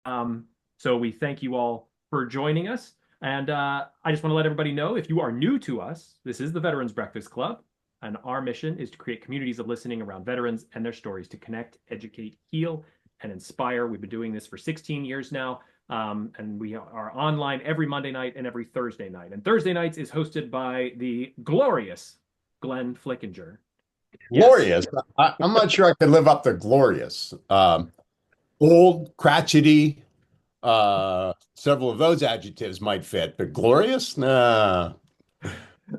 So we thank you all for joining us. And I just want to let everybody know, if you are new to us, this is the Veterans Breakfast Club, and our mission is to create communities of listening around veterans and their stories to connect, educate, heal, and inspire. We've been doing this for 16 years now, and we are online every Monday night and every Thursday night. And Thursday nights is hosted by the glorious Glenn Flickinger. Yes. Glorious. I'm not sure I could live up to glorious. Old, crotchety, several of those adjectives might fit, but glorious? Nah.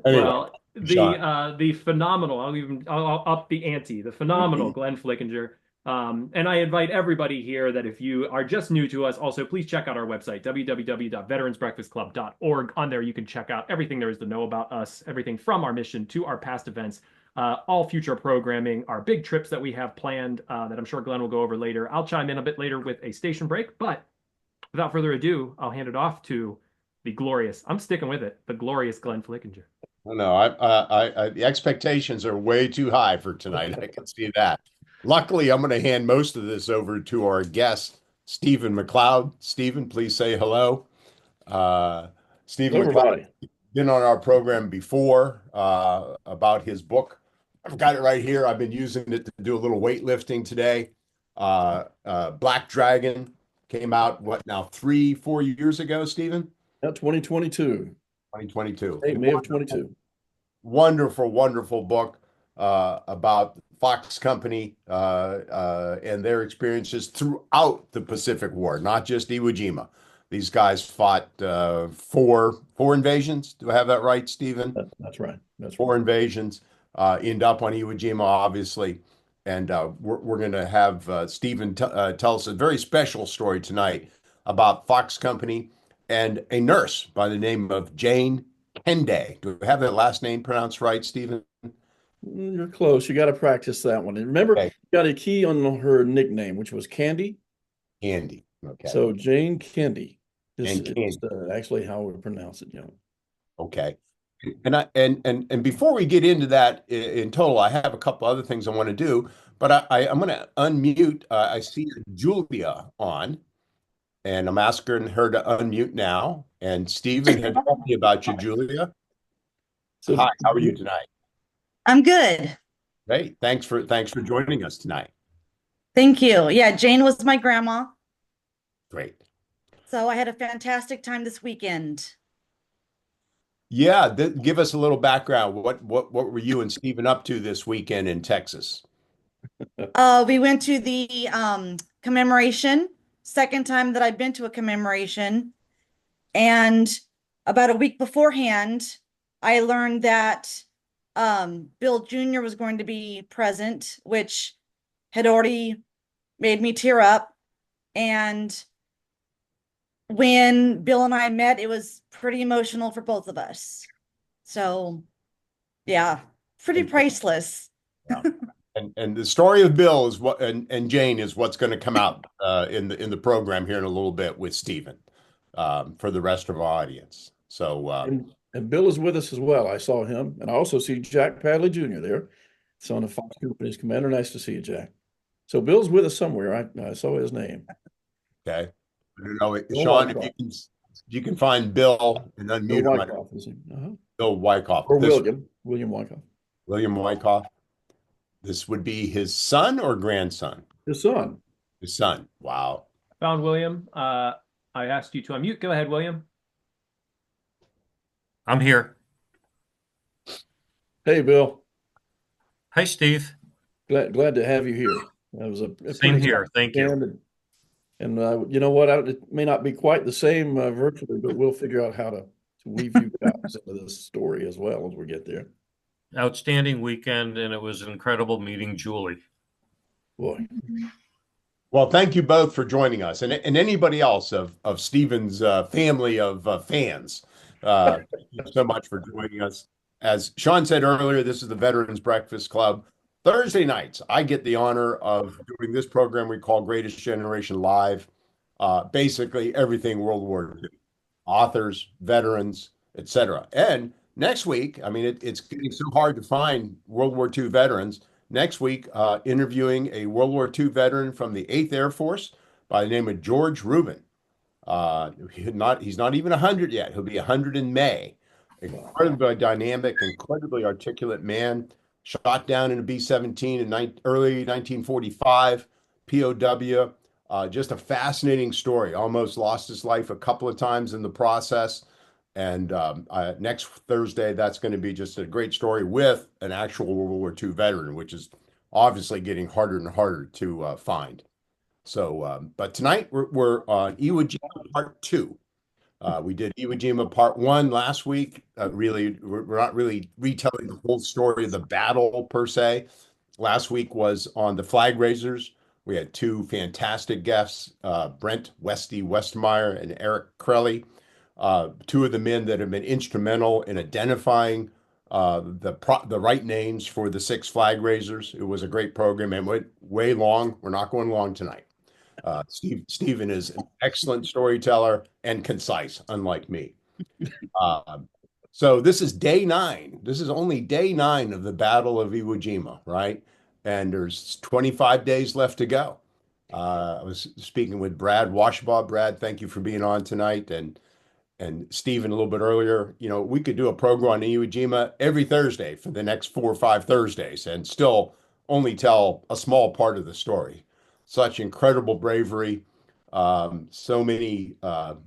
Anyway, Well, Sean. the phenomenal, I'll up the ante, the phenomenal Glenn Flickinger. And I invite everybody here that if you are just new to us, also please check out our website, www.veteransbreakfastclub.org. On there, you can check out everything there is to know about us, everything from our mission to our past events, all future programming, our big trips that we have planned that I'm sure Glenn will go over later. I'll chime in a bit later with a station break, but without further ado, I'll hand it off to the glorious, I'm sticking with it, the glorious Glenn Flickinger. No, the expectations are way too high for tonight. I can see that. Luckily, I'm going to hand most of this over to our guest, Steven McCloud. Steven, please say hello. Steven McCloud Everybody. been on our program before about his book. I've got it right here. I've been using it to do a little weightlifting today. Black Dragon came out, what now, 3-4 years ago, Steven? Yeah, 2022. 2022. Hey, May of 22. Wonderful, wonderful book about Fox Company and their experiences throughout the Pacific War, not just Iwo Jima. These guys fought four invasions. Do I have that right, Stephen? That's right. That's Four right. invasions. End up on Iwo Jima, obviously. And we're going to have Stephen tell us a very special story tonight about Fox Company and a nurse by the name of Jane Kendeigh. Do we have that last name pronounced right, Stephen? You're close. You got to practice that one. And remember, Okay, you got a key on her nickname, which was Candy. Candy. Okay, So Jane Candy Jane is Candy. actually how we pronounce it. Okay. And before we get into that in total, I have a couple other things I want to do, but I'm going to unmute. I see Julia on, and I'm asking her to unmute now. And Stephen had told me about you, Julia. So Hi, how are you tonight? I'm good. Great. Thanks for joining us tonight. Thank you. Yeah, Jane was my grandma. Great. So I had a fantastic time this weekend. Yeah, give us a little background. What were you and Stephen up to this weekend in Texas? We went to the commemoration, second time that I've been to a commemoration. And about a week beforehand, I learned that Bill Jr. was going to be present, which had already made me tear up. And when Bill and I met, it was pretty emotional for both of us. So, yeah, pretty priceless. Yeah. And the story of Bill is what and Jane is what's going to come out in the program here in a little bit with Stephen for the rest of our audience. So and Bill is with us as well. I saw him, and I also see Jack Padley Jr. there, son of Fox Company's commander. Nice to see you, Jack. So Bill's with us somewhere. I saw his name. okay, I don't know, Bill Sean, Wyckoff. if you can find Bill and Bill unmute him. Wyckoff, is he? Bill Wyckoff. Or William Wyckoff. William Wyckoff. This would be his son or grandson? His son. His son. Wow. Found William. I asked you to unmute. Go ahead, William. I'm here. Hey, Bill. Hi, Steve. Glad to have you here. That was a Same pretty here. Thank you. And you know what? It may not be quite the same virtually, but we'll figure out how to weave you guys into this story as well as we get there. Outstanding weekend, and it was incredible meeting Julie. Boy. Well, thank you both for joining us, and anybody else of Stephen's family of fans. Thank you so much for joining us. As Sean said earlier, this is the Veterans Breakfast Club. Thursday nights, I get the honor of doing this program we call Greatest Generation Live. Basically, everything World War II, authors, veterans, etc. And next week, I mean, it's getting so hard to find World War II veterans. Next week, interviewing a World War II veteran from the 8th Air Force by the name of George Rubin. He's not even 100 yet. He'll be 100 in May. Incredibly dynamic, incredibly articulate man. Shot down in a B-17 in early 1945, POW. Just a fascinating story. Almost lost his life a couple of times in the process. And next Thursday, that's going to be just a great story with an actual World War II veteran, which is obviously getting harder and harder to find. So, but tonight we're on Iwo Jima Part 2. We did Iwo Jima Part 1 last week. Really, we're not really retelling the whole story of the battle per se. Last week was on the flag raisers. We had two fantastic guests, Brent Westmeyer and Eric Crelly, two of the men that have been instrumental in identifying the right names for the 6 flag raisers. It was a great program and went way long. We're not going long tonight. Steven is an excellent storyteller and concise, unlike me. So this is day 9. This is only day 9 of the Battle of Iwo Jima, right? And there's 25 days left to go. I was speaking with Brad Washbaugh. Brad, thank you for being on tonight. And Steven a little bit earlier, you know, we could do a program on Iwo Jima every Thursday for the next 4 or 5 Thursdays and still only tell a small part of the story. Such incredible bravery, so many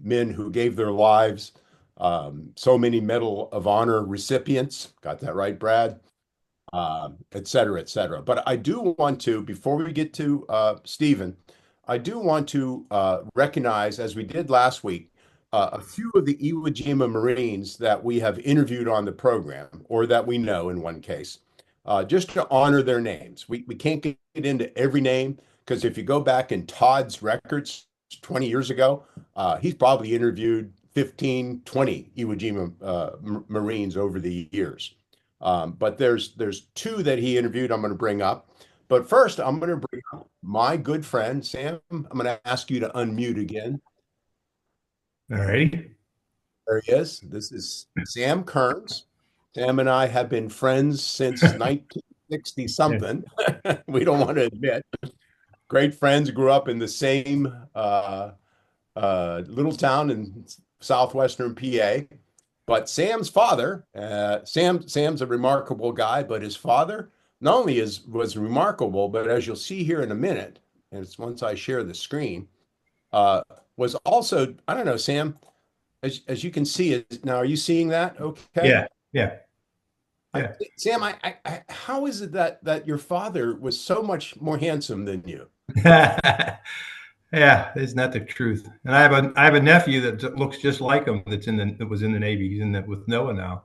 men who gave their lives, so many Medal of Honor recipients, got that right, Brad, et cetera, et cetera. But I do want to, before we get to Steven, I do want to recognize, as we did last week, a few of the Iwo Jima Marines that we have interviewed on the program, or that we know in one case, just to honor their names. We can't get into every name, because if you go back in Todd's records 20 years ago, he's probably interviewed 15, 20 Iwo Jima Marines over the years. But there's 2 that he interviewed I'm going to bring up. But first, I'm going to bring up my good friend, Sam. I'm going to ask you to unmute again. All righty. There he is. This is Sam Kearns. Sam and I have been friends since 1960-something. We don't want to admit. Great friends, grew up in the same little town in southwestern PA. But Sam's father, Sam's a remarkable guy, but his father not only was remarkable, but as you'll see here in a minute, and it's once I share the screen, was also, I don't know, Sam, as you can see it now, are you seeing that? Okay. Yeah. Sam, how is it that your father was so much more handsome than you? Yeah, isn't that the truth? And I have a nephew that looks just like him. That was in the Navy. He's with NOAA now.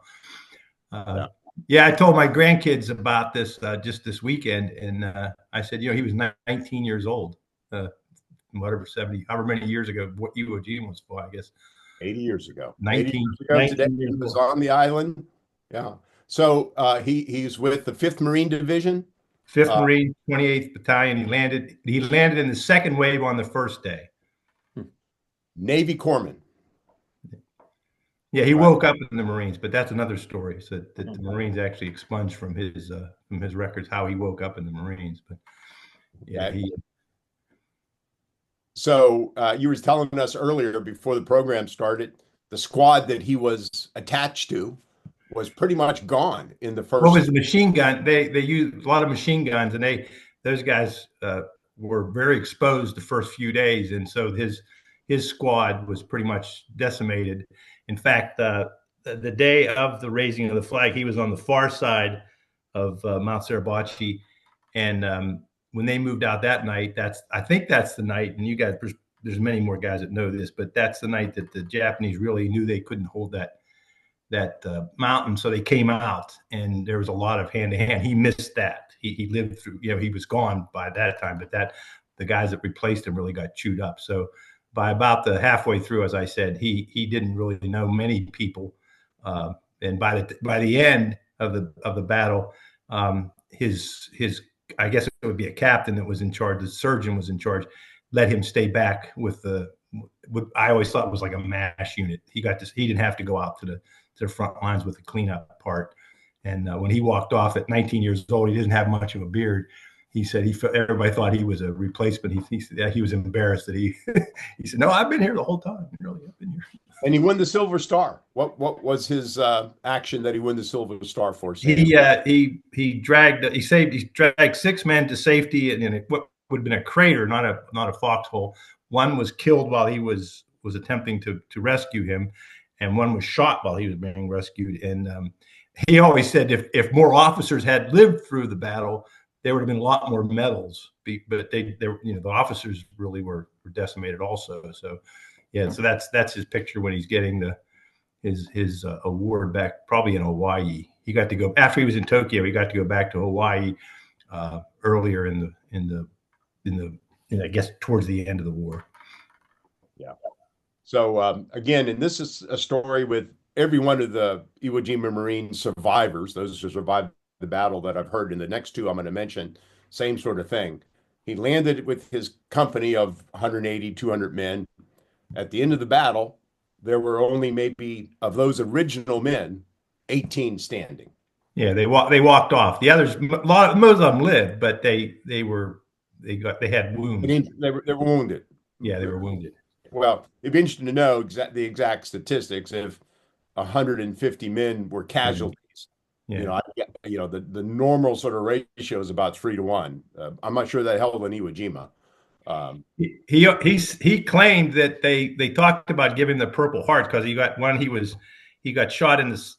Yeah, I told my grandkids about this just this weekend, and I said, you know, he was 19 years old, whatever 70, however many years ago. What Iwo Jima was for, I guess. 80 years ago. 19 years ago today, he was on the island. Yeah. So he's with the 5th Marine Division. 5th Marine, 28th Battalion. He landed in the 2nd wave on the first day. Navy Corpsman. Yeah, he woke up in the Marines, but that's another story. So that the Marines actually expunged from his records how he woke up in the Marines. But yeah, So you were telling us earlier before the program started, the squad that he was attached to was pretty much gone in the first. What was the machine gun? They used a lot of machine guns, and those guys were very exposed the first few days, and so his squad was pretty much decimated. In fact, the day of the raising of the flag, he was on the far side of Mount Suribachi, and when they moved out that night, I think that's the night, and you guys, there's many more guys that know this, but that's the night that the Japanese really knew they couldn't hold that mountain, so they came out, and there was a lot of hand-to-hand. He missed that. He lived through, you know, he was gone by that time, but the guys that replaced him really got chewed up. So by about the halfway through, as I said, he didn't really know many people, and by the end of the battle, his I guess it would be a captain that was in charge. The surgeon was in charge. Let him stay back with what I always thought was like a MASH unit. He didn't have to go out to the front lines with the cleanup part. And when he walked off at 19 years old, he didn't have much of a beard. he said everybody thought he was a replacement. He said he was embarrassed that he he said, "No, I've been here the whole time. Really, I've been here." And he won the Silver Star. What was his action that he won the Silver Star for, Sam? He dragged 6 men to safety in what would have been a crater, not a foxhole. One was killed while he was attempting to rescue him, and one was shot while he was being rescued. And he always said if more officers had lived through the battle, there would have been a lot more medals. But they the officers really were decimated also. So yeah, so that's his picture when he's getting his award back, probably in Hawaii. He got to go after he was in Tokyo. He got to go back to Hawaii earlier in the I guess towards the end of the war. Yeah. So again, and this is a story with every one of the Iwo Jima Marine survivors, those who survived the battle that I've heard. In the next two I'm going to mention, same sort of thing. He landed with his company of 180, 200 men. At the end of the battle, there were only maybe, of those original men, 18 standing. Yeah, they walked off. The others, most of them lived, but they had wounds. They were wounded. Yeah, they were wounded. Well, it'd be interesting to know the exact statistics if 150 men were casualties. Yeah. The normal sort of ratio is about 3 to 1. I'm not sure that held in Iwo Jima. He claimed that they talked about giving the Purple Heart because he got shot in this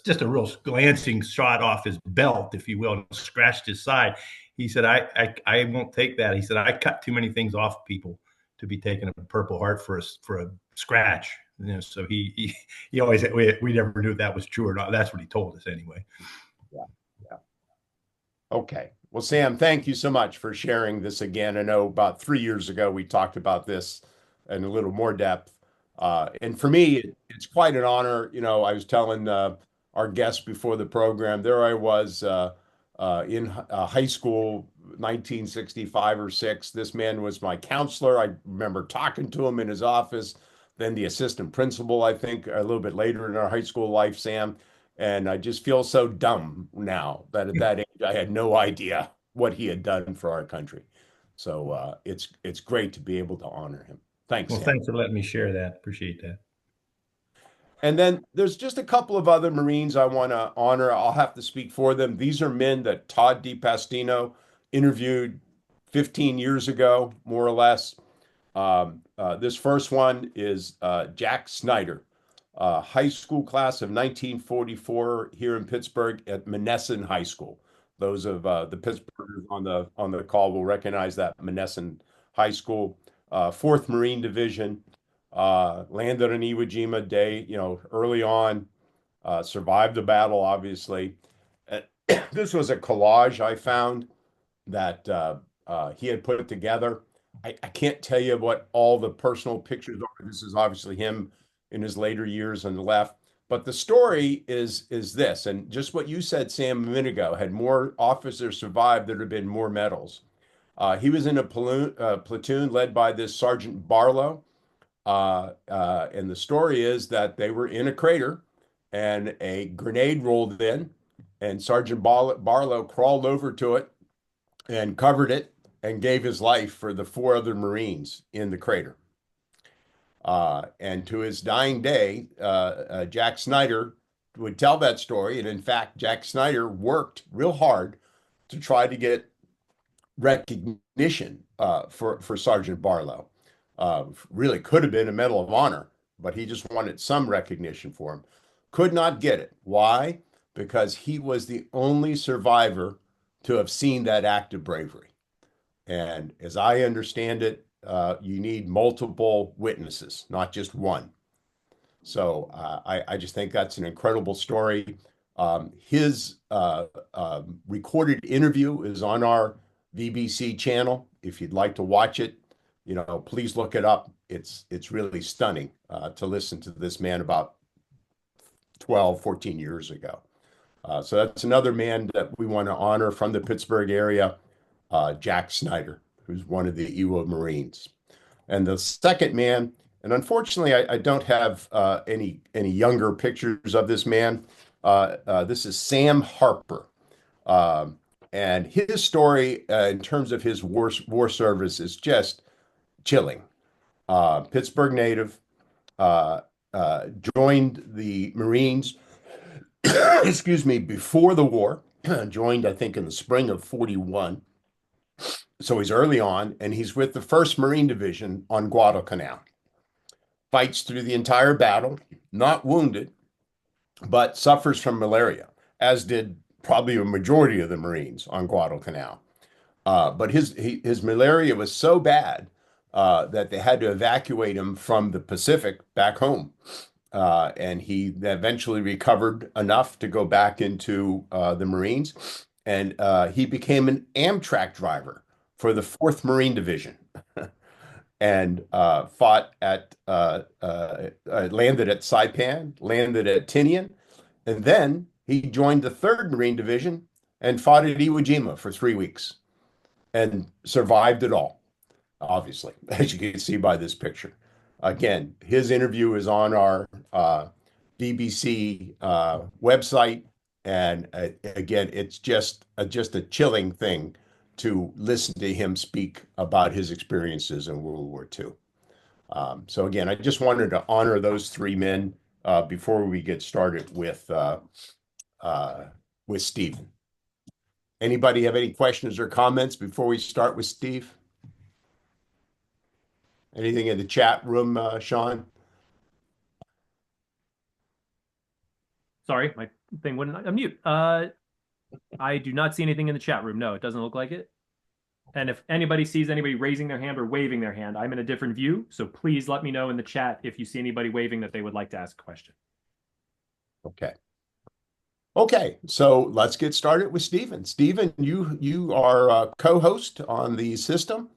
just a real glancing shot off his belt, if you will, and scratched his side. He said, I won't take that. He said, I cut too many things off people to be taking a Purple Heart for a scratch. So he always said, we never knew if that was true or not. That's what he told us anyway. Yeah. Okay. Well, Sam, thank you so much for sharing this again. I know about 3 years ago, we talked about this in a little more depth. And for me, it's quite an honor. I was telling our guests before the program, there I was in high school, 1965 or 6. This man was my counselor. I remember talking to him in his office, then the assistant principal, I think, a little bit later in our high school life, Sam. And I just feel so dumb now that at that age, I had no idea what he had done for our country. So it's great to be able to honor him. Thanks, Well, Sam. thanks for letting me share that. Appreciate that. And then there's just a couple of other Marines I want to honor. I'll have to speak for them. These are men that Todd DiPastino interviewed 15 years ago, more or less. This first one is Jack Snyder, high school class of 1944 here in Pittsburgh at Monessen High School. Those of the Pittsburghers on the call will recognize that Monessen High School, 4th Marine Division. Landed on Iwo Jima day, early on, survived the battle, obviously. This was a collage I found that he had put together. I can't tell you what all the personal pictures are. This is obviously him in his later years on the left. But the story is this, and just what you said, Sam, a minute ago, had more officers survived, there'd have been more medals. He was in a platoon led by this Sergeant Barlow. And the story is that they were in a crater and a grenade rolled in, and Sergeant Barlow crawled over to it and covered it and gave his life for the 4 other Marines in the crater. And to his dying day, Jack Snyder would tell that story. And in fact, Jack Snyder worked real hard to try to get recognition for Sergeant Barlow. Really could have been a Medal of Honor, but he just wanted some recognition for him. Could not get it. Why? Because he was the only survivor to have seen that act of bravery. And as I understand it, you need multiple witnesses, not just one. So I just think that's an incredible story. His recorded interview is on our VBC channel. If you'd like to watch it, please look it up. It's really stunning to listen to this man about 12, 14 years ago. So that's another man that we want to honor from the Pittsburgh area, Jack Snyder, who's one of the Iwo Marines. And the second man, and unfortunately, I don't have any younger pictures of this man. This is Sam Harper. And his story, in terms of his war service, is just chilling. Pittsburgh native, uh, joined the Marines, excuse me, before the war. Joined, I think, in the spring of 41. So he's early on, and he's with the 1st Marine Division on Guadalcanal. Fights through the entire battle, not wounded, but suffers from malaria, as did probably a majority of the Marines on Guadalcanal. But his malaria was so bad that they had to evacuate him from the Pacific back home. And he eventually recovered enough to go back into the Marines. And he became an Amtrak driver for the 4th Marine Division and fought at, landed at Saipan, landed at Tinian. And then he joined the 3rd Marine Division and fought at Iwo Jima for 3 weeks and survived it all, obviously, as you can see by this picture. Again, his interview is on our BBC website. And again, it's just a chilling thing to listen to him speak about his experiences in World War II. So again, I just wanted to honor those 3 men before we get started with Stephen. Anybody have any questions or comments before we start with Steve? Anything in the chat room, Sean? Sorry, my thing wouldn't unmute. I do not see anything in the chat room. No, it doesn't look like it. And if anybody sees anybody raising their hand or waving their hand, I'm in a different view. So please let me know in the chat if you see anybody waving that they would like to ask a question. Okay. Okay, so let's get started with Stephen. Stephen, you are a co-host on the system,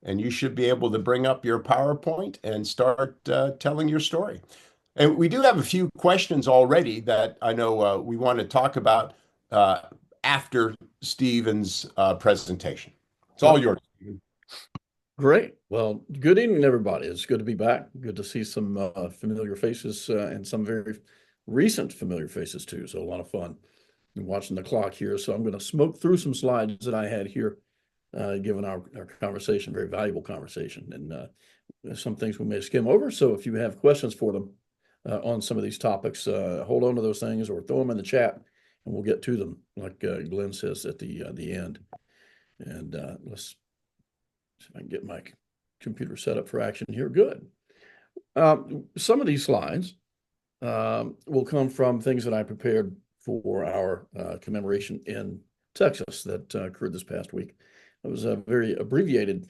and you should be able to bring up your PowerPoint and start telling your story. And we do have a few questions already that I know we want to talk about after Stephen's presentation. It's all yours, Stephen. Great. Well, good evening, everybody. It's good to be back. Good to see some familiar faces and some very recent familiar faces too. So a lot of fun. I'm watching the clock here. So I'm going to smoke through some slides that I had here, given our conversation, very valuable conversation, and some things we may skim over. So if you have questions for them on some of these topics, hold on to those things or throw them in the chat and we'll get to them, like Glenn says at the end. And let's see if I can get my computer set up for action here. Good. Some of these slides will come from things that I prepared for our commemoration in Texas that occurred this past week. It was a very abbreviated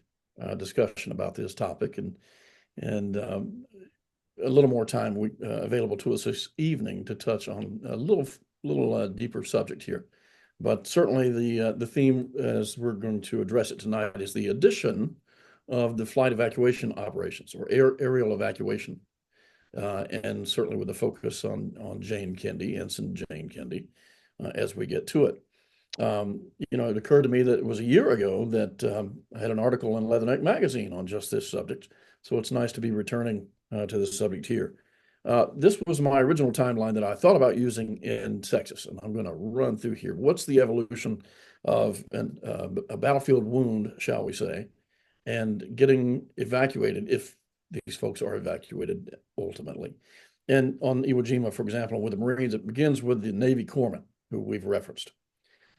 discussion about this topic, and a little more time available to us this evening to touch on a little deeper subject here. But certainly the theme, as we're going to address it tonight, is the addition of the flight evacuation operations or aerial evacuation. And certainly with the focus on Jane Kendeigh, Ensign Jane Kendeigh, as we get to it. It occurred to me that it was a year ago that I had an article in Leatherneck magazine on just this subject. So it's nice to be returning to this subject here. This was my original timeline that I thought about using in Texas, and I'm going to run through here. What's the evolution of a battlefield wound, shall we say, and getting evacuated if these folks are evacuated ultimately. And on Iwo Jima, for example, with the Marines, it begins with the Navy corpsmen, who we've referenced,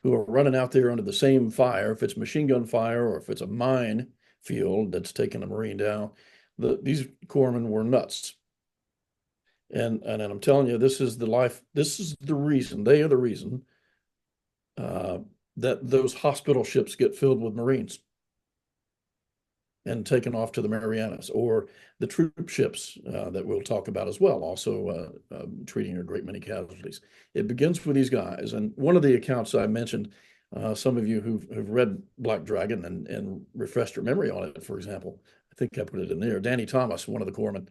who are running out there under the same fire, if it's machine gun fire or if it's a mine field that's taking a Marine down. These corpsmen were nuts. And I'm telling you, this is the reason, they are the reason that those hospital ships get filled with Marines and taken off to the Marianas, or the troop ships that we'll talk about as well, also treating a great many casualties. It begins with these guys. And one of the accounts I mentioned, some of you who've read Black Dragon and refreshed your memory on it, for example, I think I put it in there. Danny Thomas, one of the corpsmen,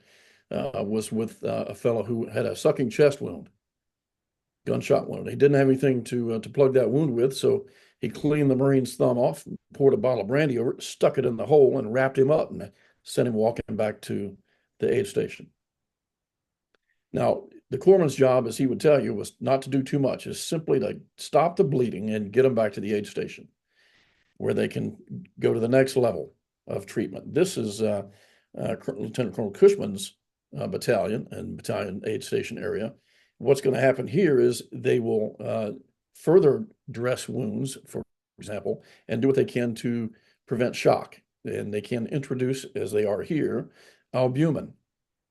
was with a fellow who had a sucking chest wound, gunshot wound. He didn't have anything to plug that wound with, so he cleaned the Marine's thumb off, poured a bottle of brandy over it, stuck it in the hole, and wrapped him up and sent him walking back to the aid station. Now, the corpsman's job, as he would tell you, was not to do too much, is simply to stop the bleeding and get them back to the aid station where they can go to the next level of treatment. This is Lieutenant Colonel Cushman's battalion and battalion aid station area. What's going to happen here is they will further dress wounds, for example, and do what they can to prevent shock. And they can introduce, as they are here, albumin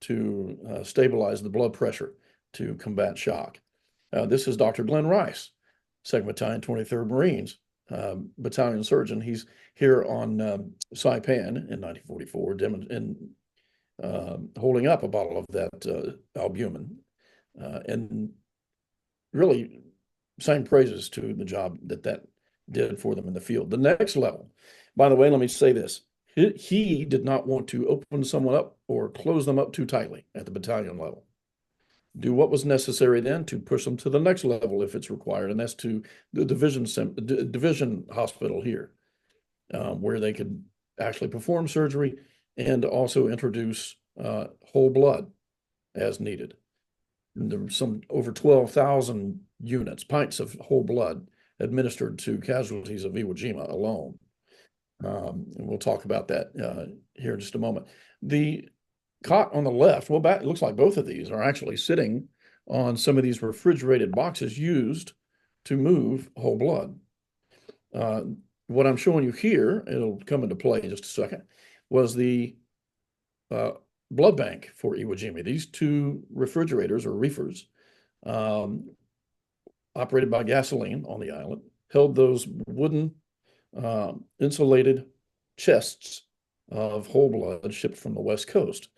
to stabilize the blood pressure to combat shock. This is Dr. Glenn Rice, 2nd Battalion, 23rd Marines, battalion surgeon. He's here on Saipan in 1944, holding up a bottle of that albumin. And really, same praises to the job that did for them in the field. The next level, by the way, let me say this. He did not want to open someone up or close them up too tightly at the battalion level. Do what was necessary then to push them to the next level if it's required, and that's to the division hospital here, where they could actually perform surgery and also introduce whole blood as needed. And there were some over 12,000 units, pints of whole blood administered to casualties of Iwo Jima alone. And we'll talk about that here in just a moment. The cot on the left, well, it looks like both of these are actually sitting on some of these refrigerated boxes used to move whole blood. What I'm showing you here, it'll come into play in just a second, was the blood bank for Iwo Jima. These two refrigerators or reefers, operated by gasoline on the island, held those wooden insulated chests of whole blood shipped from the West Coast,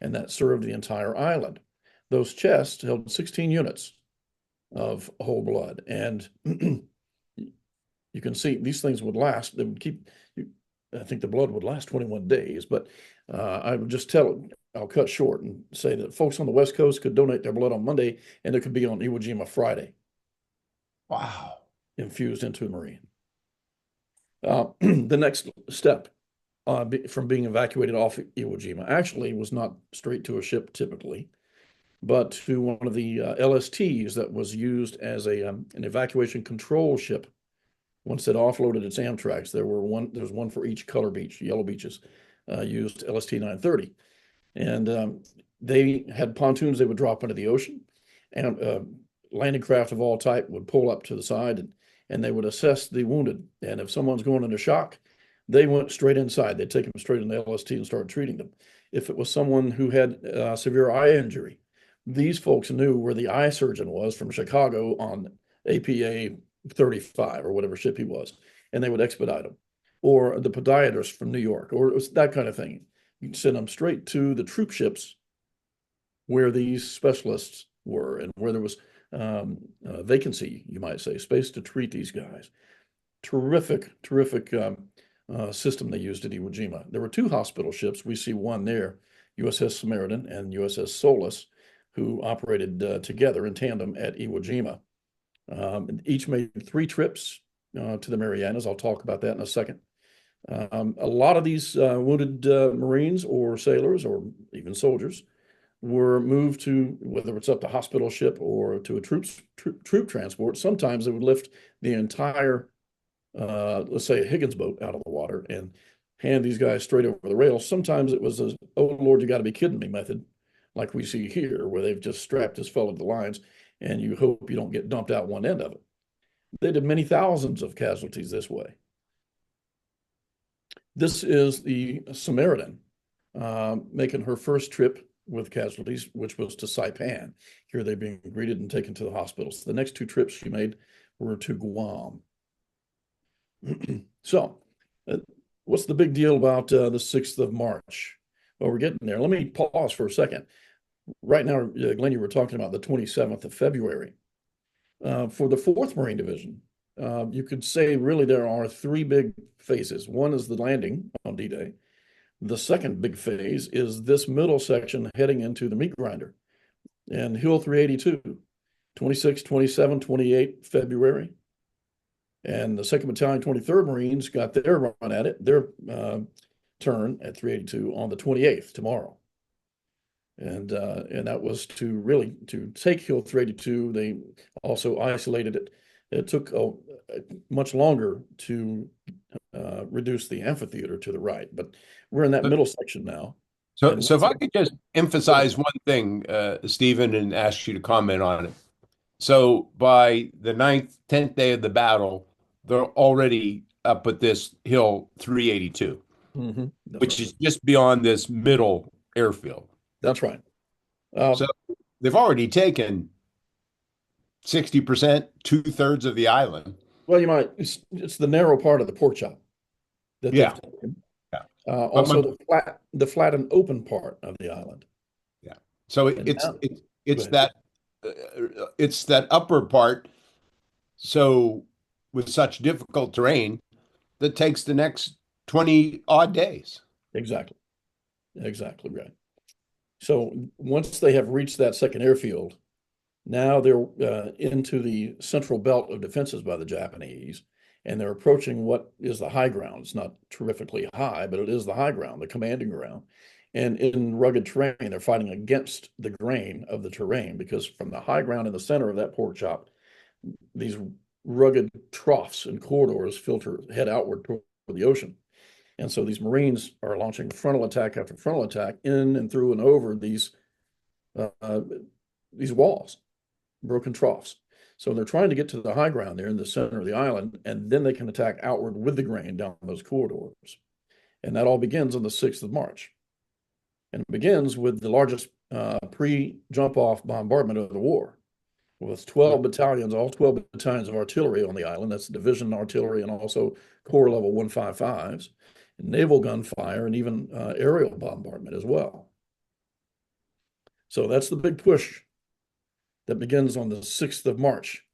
and that served the entire island. Those chests held 16 units of whole blood, and you can see these things would last. They would keep, I think the blood would last 21 days, but I would just I'll cut short and say that folks on the West Coast could donate their blood on Monday, and it could be on Iwo Jima Friday. Wow. Infused into a Marine. The next step from being evacuated off Iwo Jima actually was not straight to a ship typically, but to one of the LSTs that was used as an evacuation control ship. Once it offloaded its Amtraks, there was one for each color beach. Yellow beaches used LST 930, and they had pontoons they would drop into the ocean, and landing craft of all type would pull up to the side, and they would assess the wounded. And if someone's going into shock, they went straight inside. They'd take them straight in the LST and start treating them. If it was someone who had severe eye injury, these folks knew where the eye surgeon was from Chicago on APA 35 or whatever ship he was, and they would expedite them. Or the podiatrist from New York, or it was that kind of thing. You can send them straight to the troop ships where these specialists were and where there was vacancy, you might say, space to treat these guys. Terrific system they used at Iwo Jima. There were two hospital ships. We see one there, USS Samaritan and USS Solus, who operated together in tandem at Iwo Jima. Each made 3 trips to the Marianas. I'll talk about that in a second. A lot of these wounded Marines or sailors or even soldiers were moved to, whether it's up to hospital ship or to a troop transport. Sometimes they would lift the entire, let's say, a Higgins boat out of the water and hand these guys straight over the rails. Sometimes it was a, oh, Lord, you got to be kidding me method, like we see here, where they've just strapped this fellow to the lines and you hope you don't get dumped out one end of it. They did many thousands of casualties this way. This is the Samaritan making her first trip with casualties, which was to Saipan. Here they're being greeted and taken to the hospitals. The next 2 trips she made were to Guam. So, what's the big deal about the 6th of March? Well, we're getting there. Let me pause for a second. Right now, Glenn, you were talking about the 27th of February. For the 4th Marine Division, you could say really there are 3 big phases. One is the landing on D-Day. The second big phase is this middle section heading into the meat grinder and Hill 382, 26, 27, 28 February. And the 2nd Battalion, 23rd Marines got their run at it, their turn at 382 on the 28th, tomorrow. And that was to take Hill 382. They also isolated it. It took much longer to reduce the amphitheater to the right, but we're in that middle section now. So if I could just emphasize one thing, Stephen, and ask you to comment on it. So by the 9th, 10th day of the battle, they're already up at this hill 382, which is just beyond this middle airfield. That's right. So they've already taken 60%, 2/3 of the island. Well, it's the narrow part of the pork chop that Yeah. they've taken. Yeah. Also the flat and open part of the island. Yeah. So it's that upper part. So with such difficult terrain, that takes the next 20 odd days. Exactly right. So once they have reached that second airfield, now they're into the central belt of defenses by the Japanese, and they're approaching what is the high ground. It's not terrifically high, but it is the high ground, the commanding ground. And in rugged terrain, they're fighting against the grain of the terrain, because from the high ground in the center of that pork chop, these rugged troughs and corridors head outward toward the ocean. And so these Marines are launching frontal attack after frontal attack in and through and over these walls, broken troughs. So they're trying to get to the high ground there in the center of the island, and then they can attack outward with the grain down those corridors. And that all begins on the 6th of March. And it begins with the largest pre-jump-off bombardment of the war, with 12 battalions, all 12 battalions of artillery on the island. That's division artillery and also Corps level 155s, naval gunfire, and even aerial bombardment as well. So that's the big push that begins on the 6th of March.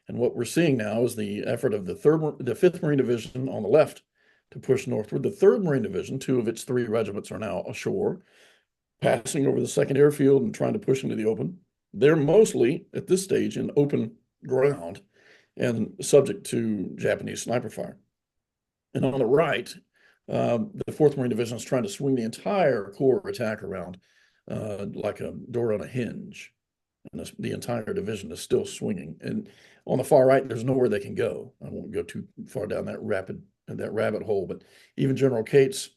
And what we're seeing now is the effort of the 5th Marine Division on the left to push northward. The 3rd Marine Division, 2 of its 3 regiments are now ashore, passing over the second airfield and trying to push into the open. They're mostly, at this stage, in open ground and subject to Japanese sniper fire. And on the right, the 4th Marine Division is trying to swing the entire Corps attack around like a door on a hinge. And the entire division is still swinging. And on the far right, there's nowhere they can go. I won't go too far down that rabbit hole, but even General Cates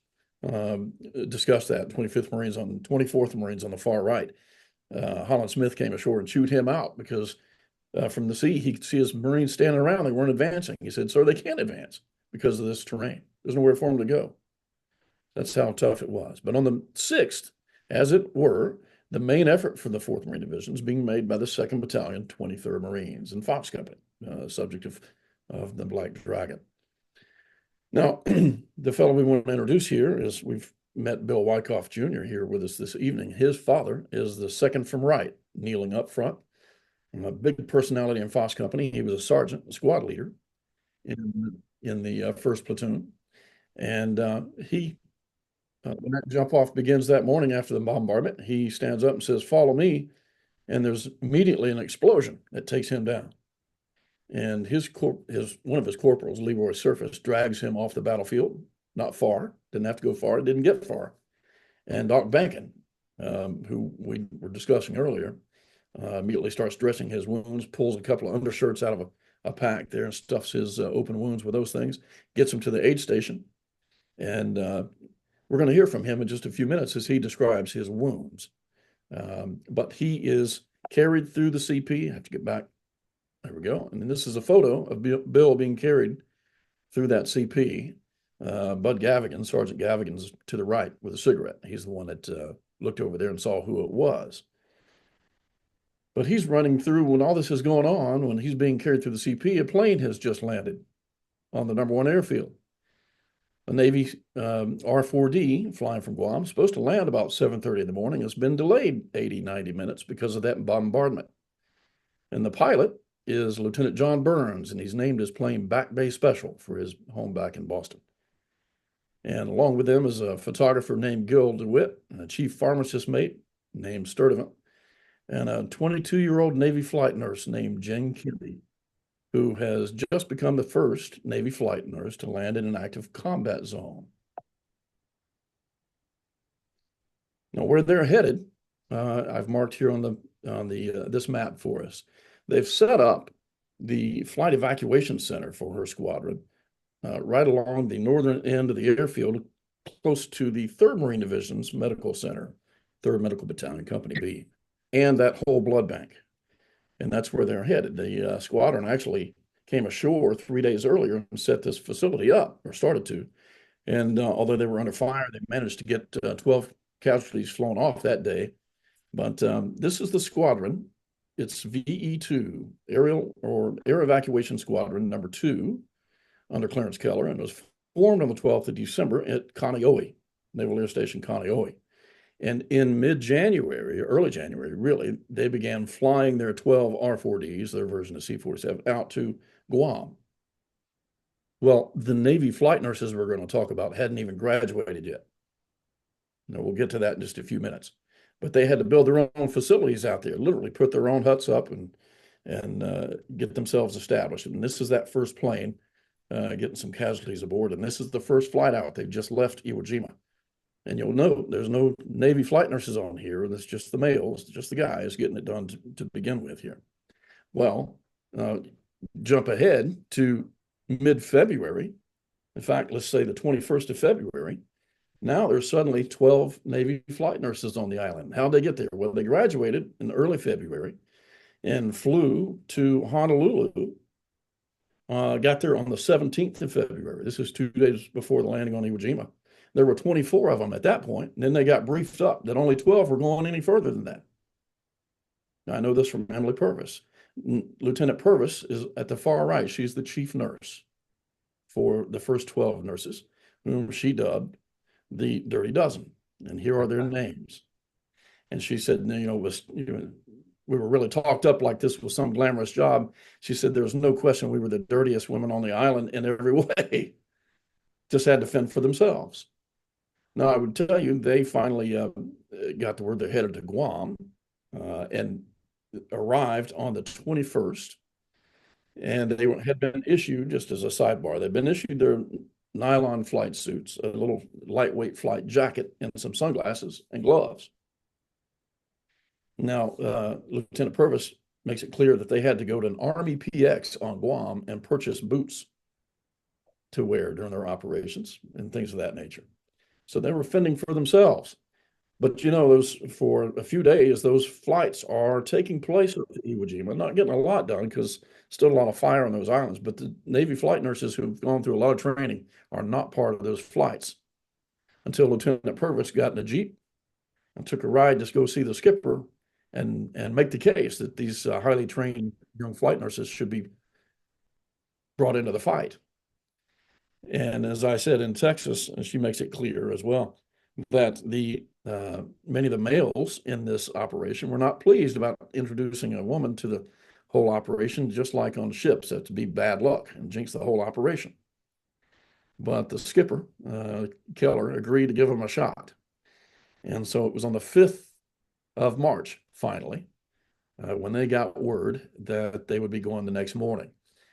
discussed that. 25th Marines 24th Marines on the far right. Holland Smith came ashore and chewed him out because from the sea, he could see his Marines standing around. They weren't advancing. He said, "Sir, they can't advance because of this terrain. There's nowhere for them to go." That's how tough it was. But on the 6th, as it were, the main effort for the 4th Marine Division is being made by the 2nd Battalion, 23rd Marines, and Fox Company, subject of the Black Dragon. Now, the fellow we want to introduce here is, we've met Bill Wyckoff Jr. here with us this evening. His father is the second from right, kneeling up front. A big personality in Fox Company. He was a sergeant, a squad leader in the 1st Platoon. And when that jump off begins that morning after the bombardment, he stands up and says, "Follow me." And there's immediately an explosion that takes him down. And one of his corporals, Leroy Surface, drags him off the battlefield, not far, didn't have to go far, didn't get far. And Doc Bankin, who we were discussing earlier, immediately starts dressing his wounds, pulls a couple of undershirts out of a pack there and stuffs his open wounds with those things, gets him to the aid station. And we're going to hear from him in just a few minutes as he describes his wounds. But he is carried through the CP. I have to get back. There we go. And then this is a photo of Bill being carried through that CP. Bud Gavigan, Sergeant Gavigan's to the right with a cigarette. He's the one that looked over there and saw who it was. But he's running through when all this is going on, when he's being carried through the CP, a plane has just landed on the #1 airfield. A Navy R-4D flying from Guam, supposed to land about 7:30 in the morning, has been delayed 80, 90 minutes because of that bombardment. And the pilot is Lieutenant John Burns, and he's named his plane Back Bay Special for his home back in Boston. And along with them is a photographer named Gil DeWitt, and a chief pharmacist mate named Sturdivant, and a 22-year-old Navy flight nurse named Jane Kendeigh, who has just become the first Navy flight nurse to land in an active combat zone. Now, where they're headed I've marked here on the this map for us. They've set up the flight evacuation center for her squadron right along the northern end of the airfield, close to the 3rd Marine Division's medical center, 3rd Medical Battalion, Company B, and that whole blood bank. And that's where they're headed. The squadron actually came ashore 3 days earlier and set this facility up, or started to. And although they were under fire, they managed to get 12 casualties flown off that day. But this is the squadron. It's VE2, Air Evacuation Squadron number 2, under Clarence Keller, and was formed on the 12th of December at Kaneohe, Naval Air Station Kaneohe. And in mid-January, early January, really, they began flying their 12 R-4Ds, their version of C-47, out to Guam. Well, the Navy flight nurses we're going to talk about hadn't even graduated yet. Now, we'll get to that in just a few minutes. But they had to build their own facilities out there, literally put their own huts up and get themselves established. And this is that first plane getting some casualties aboard. And this is the first flight out. They've just left Iwo Jima. And you'll note there's no Navy flight nurses on here. That's just the males, just the guys getting it done to begin with here. Well, jump ahead to mid-February. In fact, let's say the 21st of February. Now there's suddenly 12 Navy flight nurses on the island. How'd they get there? Well, they graduated in early February and flew to Honolulu. Got there on the 17th of February. This is 2 days before the landing on Iwo Jima. There were 24 of them at that point, and then they got briefed up that only 12 were going any further than that. Now, I know this from Emily Purvis. Lieutenant Purvis is at the far right. She's the chief nurse for the first 12 nurses, whom she dubbed the Dirty Dozen. And here are their names. And she said, we were really talked up like this was some glamorous job. She said, there's no question we were the dirtiest women on the island in every way. Just had to fend for themselves. Now, I would tell you, they finally got the word they're headed to Guam and arrived on the 21st. And they had been issued, just as a sidebar, they'd been issued their nylon flight suits, a little lightweight flight jacket, and some sunglasses and gloves. Now, Lieutenant Purvis makes it clear that they had to go to an Army PX on Guam and purchase boots to wear during their operations and things of that nature. So they were fending for themselves. But those for a few days, those flights are taking place at Iwo Jima, not getting a lot done because still a lot of fire on those islands. But the Navy flight nurses who've gone through a lot of training are not part of those flights until Lieutenant Purvis got in a Jeep and took a ride to go see the skipper and make the case that these highly trained young flight nurses should be brought into the fight. And as I said, in Texas, she makes it clear as well that many of the males in this operation were not pleased about introducing a woman to the whole operation, just like on ships. That to be bad luck and jinx the whole operation. But the skipper, Keller, agreed to give them a shot. And so it was on the 5th of March, finally, when they got word that they would be going the next morning.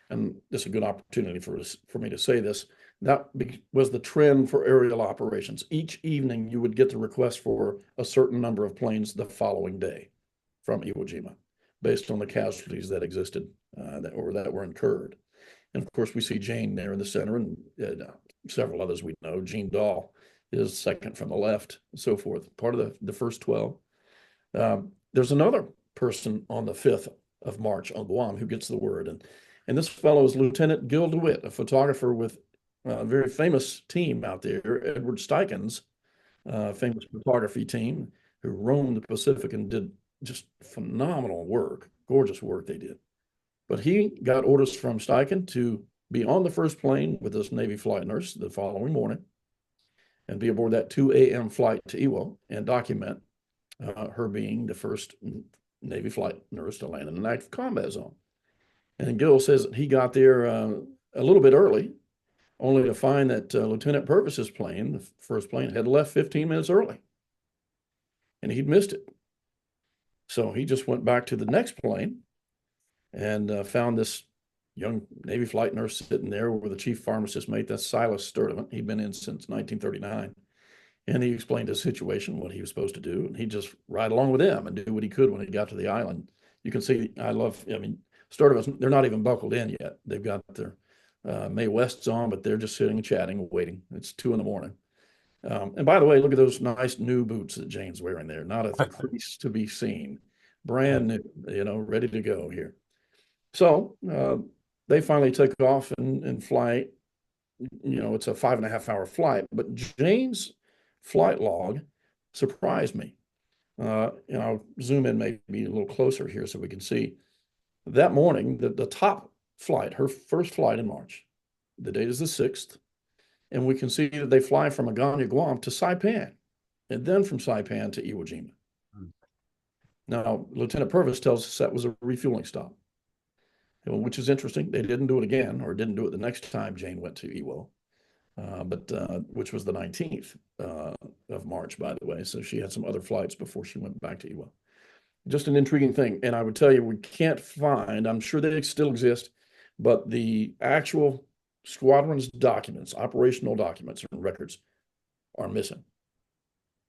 And this is a good opportunity for me to say this. That was the trend for aerial operations. Each evening, you would get the request for a certain number of planes the following day from Iwo Jima, based on the casualties that existed that were incurred. And of course, we see Jane there in the center, and several others we know. Jean Dahl is second from the left, and so forth, part of the first 12. There's another person on the 5th of March on Guam who gets the word. And this fellow is Lieutenant Gil DeWitt, a photographer with a very famous team out there, Edward Steichen's famous photography team, who roamed the Pacific and did just phenomenal work, gorgeous work they did. But he got orders from Steichen to be on the first plane with this Navy flight nurse the following morning and be aboard that 2 a.m. flight to Iwo and document her being the first Navy flight nurse to land in an active combat zone. And Gil says that he got there a little bit early, only to find that Lieutenant Purvis's plane, the first plane, had left 15 minutes early. And he'd missed it. So he just went back to the next plane and found this young Navy flight nurse sitting there with the chief pharmacist mate. That's Silas Sturdivant. He'd been in since 1939. And he explained his situation, what he was supposed to do, and he'd just ride along with them and do what he could when he got to the island. You can see, I mean, start of us, they're not even buckled in yet. They've got their Mae Wests on, but they're just sitting and chatting, waiting. It's 2 a.m. And by the way, look at those nice new boots that Jane's wearing there. Not a crease to be seen. Brand new, ready to go here. So they finally take off and fly. It's a 5.5-hour flight, but Jane's flight log surprised me. And I'll zoom in maybe a little closer here so we can see. That morning, the top flight, her first flight in March, the date is the 6th, and we can see that they fly from Agana, Guam to Saipan, and then from Saipan to Iwo Jima. Now, Lieutenant Purvis tells us that was a refueling stop, which is interesting. They didn't do it again, or didn't do it the next time Jane went to Iwo, which was the 19th of March, by the way. So she had some other flights before she went back to Iwo. Just an intriguing thing. And I would tell you, we can't find, I'm sure they still exist, but the actual squadron's documents, operational documents and records are missing.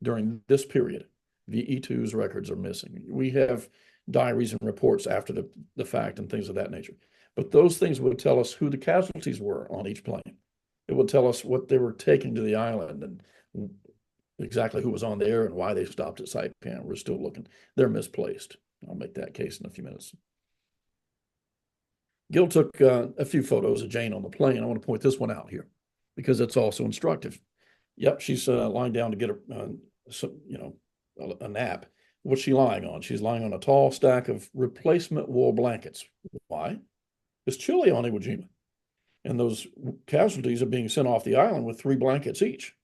During this period, VE2's records are missing. We have diaries and reports after the fact and things of that nature. But those things would tell us who the casualties were on each plane. It would tell us what they were taking to the island and exactly who was on there and why they stopped at Saipan. We're still looking. They're misplaced. I'll make that case in a few minutes. Gil took a few photos of Jane on the plane. I want to point this one out here because it's also instructive. Yep, she's lying down to get a nap. What's she lying on? She's lying on a tall stack of replacement wool blankets. Why? It's chilly on Iwo Jima. And those casualties are being sent off the island with 3 blankets each.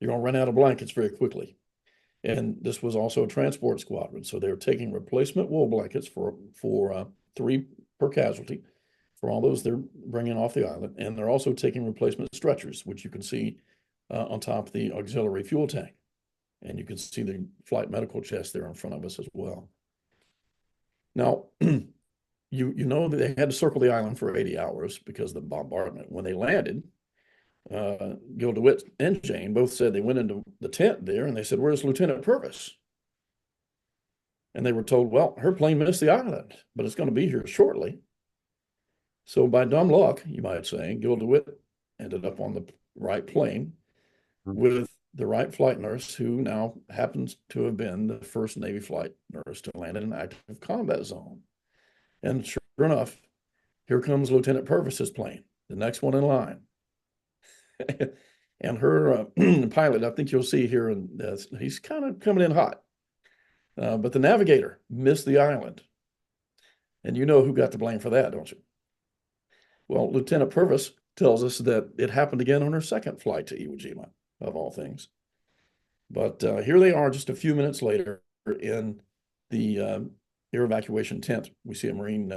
You're going to run out of blankets very quickly. And this was also a transport squadron. So they're taking replacement wool blankets for 3 per casualty for all those they're bringing off the island. And they're also taking replacement stretchers, which you can see on top of the auxiliary fuel tank. And you can see the flight medical chest there in front of us as well. Now, you know that they had to circle the island for 80 hours because of the bombardment. When they landed, Gil DeWitt and Jane both said they went into the tent there and they said, "Where's Lieutenant Purvis?" And they were told, well, her plane missed the island, but it's going to be here shortly. So by dumb luck, you might say, Gil DeWitt ended up on the right plane with the right flight nurse, who now happens to have been the first Navy flight nurse to land in an active combat zone. And sure enough, here comes Lieutenant Purvis's plane, the next one in line. And her pilot, I think you'll see here, and he's kind of coming in hot. But the navigator missed the island. And you know who got the blame for that, don't you? Well, Lieutenant Purvis tells us that it happened again on her second flight to Iwo Jima, of all things. But here they are just a few minutes later in the air evacuation tent. We see a Marine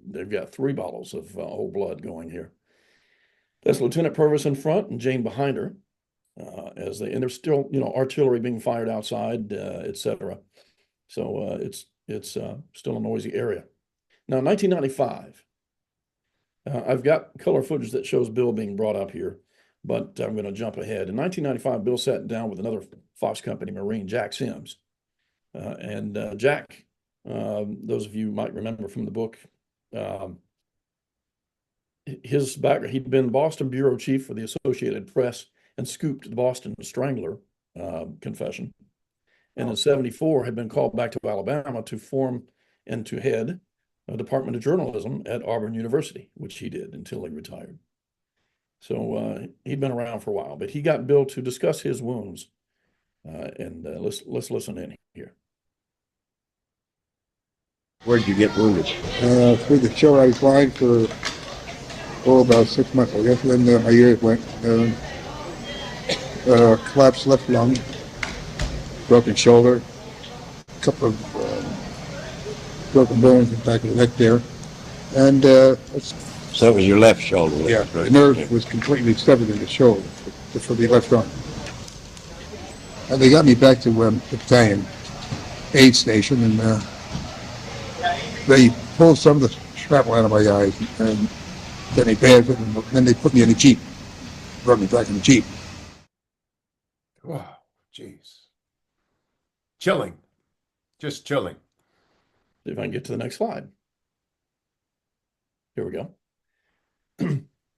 they've got 3 bottles of whole blood going here. That's Lieutenant Purvis in front and Jane behind her, and there's still, artillery being fired outside, etc. So it's still a noisy area. Now, 1995, I've got color footage that shows Bill being brought up here, but I'm going to jump ahead. In 1995, Bill sat down with another Fox Company Marine, Jack Sims. Jack, those of you might remember from the book, his background, he'd been Boston bureau chief for the Associated Press and scooped the Boston Strangler confession. And in 74 had been called back to Alabama to form and to head a Department of Journalism at Auburn University, which he did until he retired. So he'd been around for a while, but he got Bill to discuss his wounds. Let's listen in here. Where did you get wounded? Through the show I was flying for about 6 months, I guess. Then my ears went. Collapsed left lung, broken shoulder, a couple of broken bones in the back of the neck there, and So it was your left shoulder. yeah, Right. the nerve was completely severed in the shoulder for the left arm. And they got me back to the Battalion aid station, and they pulled some of the shrapnel out of my eyes, and then they bandaged it, and then they put me in a Jeep, brought me back in the Jeep. Oh, jeez. Chilling. Just chilling. See if I can get to the next slide. Here we go.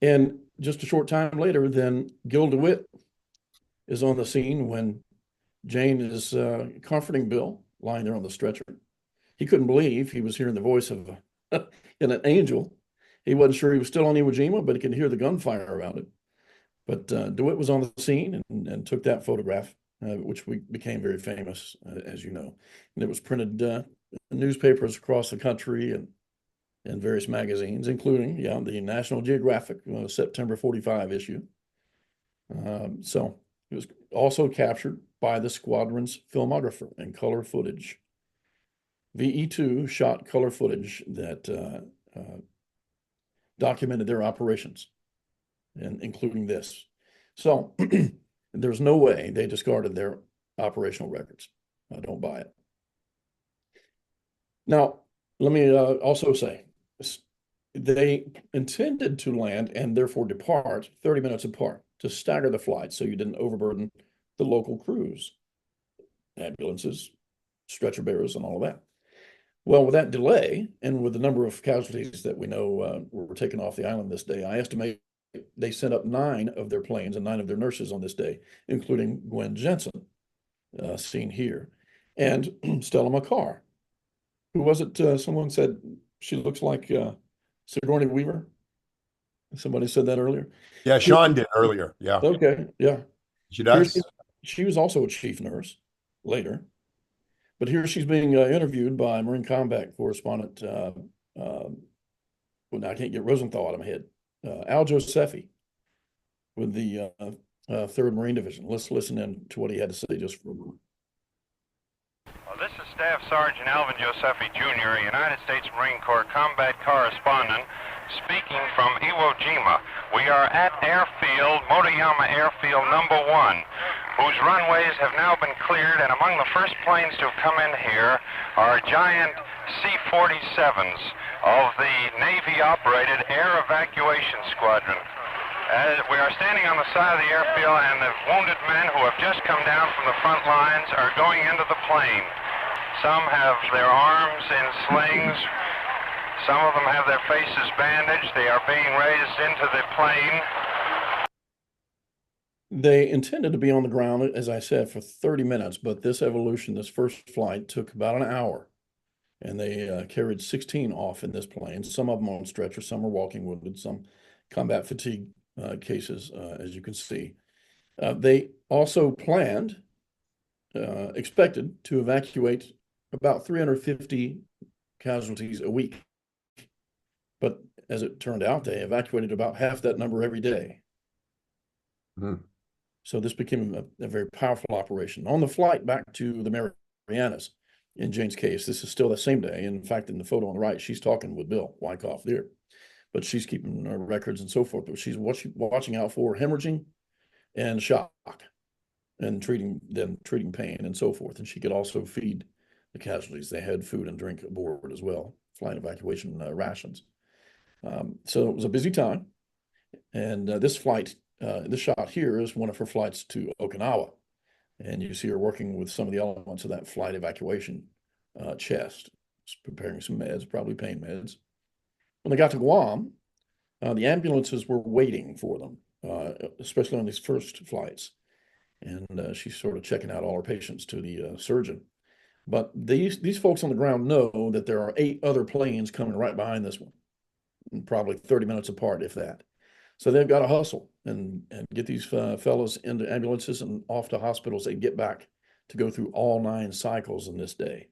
And just a short time later, then Gil DeWitt is on the scene when Jane is comforting Bill, lying there on the stretcher. He couldn't believe he was hearing the voice of an angel. He wasn't sure he was still on Iwo Jima, but he could hear the gunfire around it. But DeWitt was on the scene and took that photograph, which became very famous, as you know. And it was printed in newspapers across the country and various magazines, including, the National Geographic September 45 issue. So it was also captured by the squadron's filmographer in color footage. VE2 shot color footage that documented their operations, and including this. So there's no way they discarded their operational records. I don't buy it. Now, let me also say, they intended to land and therefore depart 30 minutes apart to stagger the flight so you didn't overburden the local crews, ambulances, stretcher bearers, and all of that. Well, with that delay and with the number of casualties that we know were taken off the island this day, I estimate they sent up 9 of their planes and 9 of their nurses on this day, including Gwen Jensen, seen here, and Stella McCarr. Who was it? Someone said she looks like Sigourney Weaver. Somebody said that earlier. Yeah, Sean did earlier. Yeah. Okay, yeah. She does. She was also a chief nurse later. But here she's being interviewed by Marine Combat correspondent, well, now I can't get Rosenthal out of my head, Al Josephi with the 3rd Marine Division. Let's listen in to what he had to say just for a moment. Well, this is Staff Sergeant Alvin Josephi Jr., United States Marine Corps combat correspondent, speaking from Iwo Jima. We are at airfield, Motoyama Airfield number 1, whose runways have now been cleared, and among the first planes to have come in here are giant C-47s of the Navy-operated Air Evacuation Squadron. We are standing on the side of the airfield, and the wounded men who have just come down from the front lines are going into the plane. Some have their arms in slings. Some of them have their faces bandaged. They are being raised into the plane. They intended to be on the ground, as I said, for 30 minutes, but this evolution, this first flight, took about an hour. And they carried 16 off in this plane, some of them on stretchers, some are walking wounded, some combat fatigue cases, as you can see. They also planned, expected to evacuate about 350 casualties a week. But as it turned out, they evacuated about half that number every day. Mm-hmm. So this became a very powerful operation. On the flight back to the Marianas, in Jane's case, this is still the same day. In fact, in the photo on the right, she's talking with Bill Wyckoff there, but she's keeping her records and so forth. But she's watching out for hemorrhaging and shock, and treating pain and so forth. And she could also feed the casualties. They had food and drink aboard as well, flight evacuation rations. So it was a busy time. And this flight, this shot here is one of her flights to Okinawa. And you see her working with some of the elements of that flight evacuation chest, preparing some meds, probably pain meds. When they got to Guam, the ambulances were waiting for them, especially on these first flights. And she's sort of checking out all her patients to the surgeon. But these folks on the ground know that there are 8 other planes coming right behind this one, and probably 30 minutes apart, if that. So they've got to hustle and get these fellows into ambulances and off to hospitals they get back to go through all 9 cycles in this day.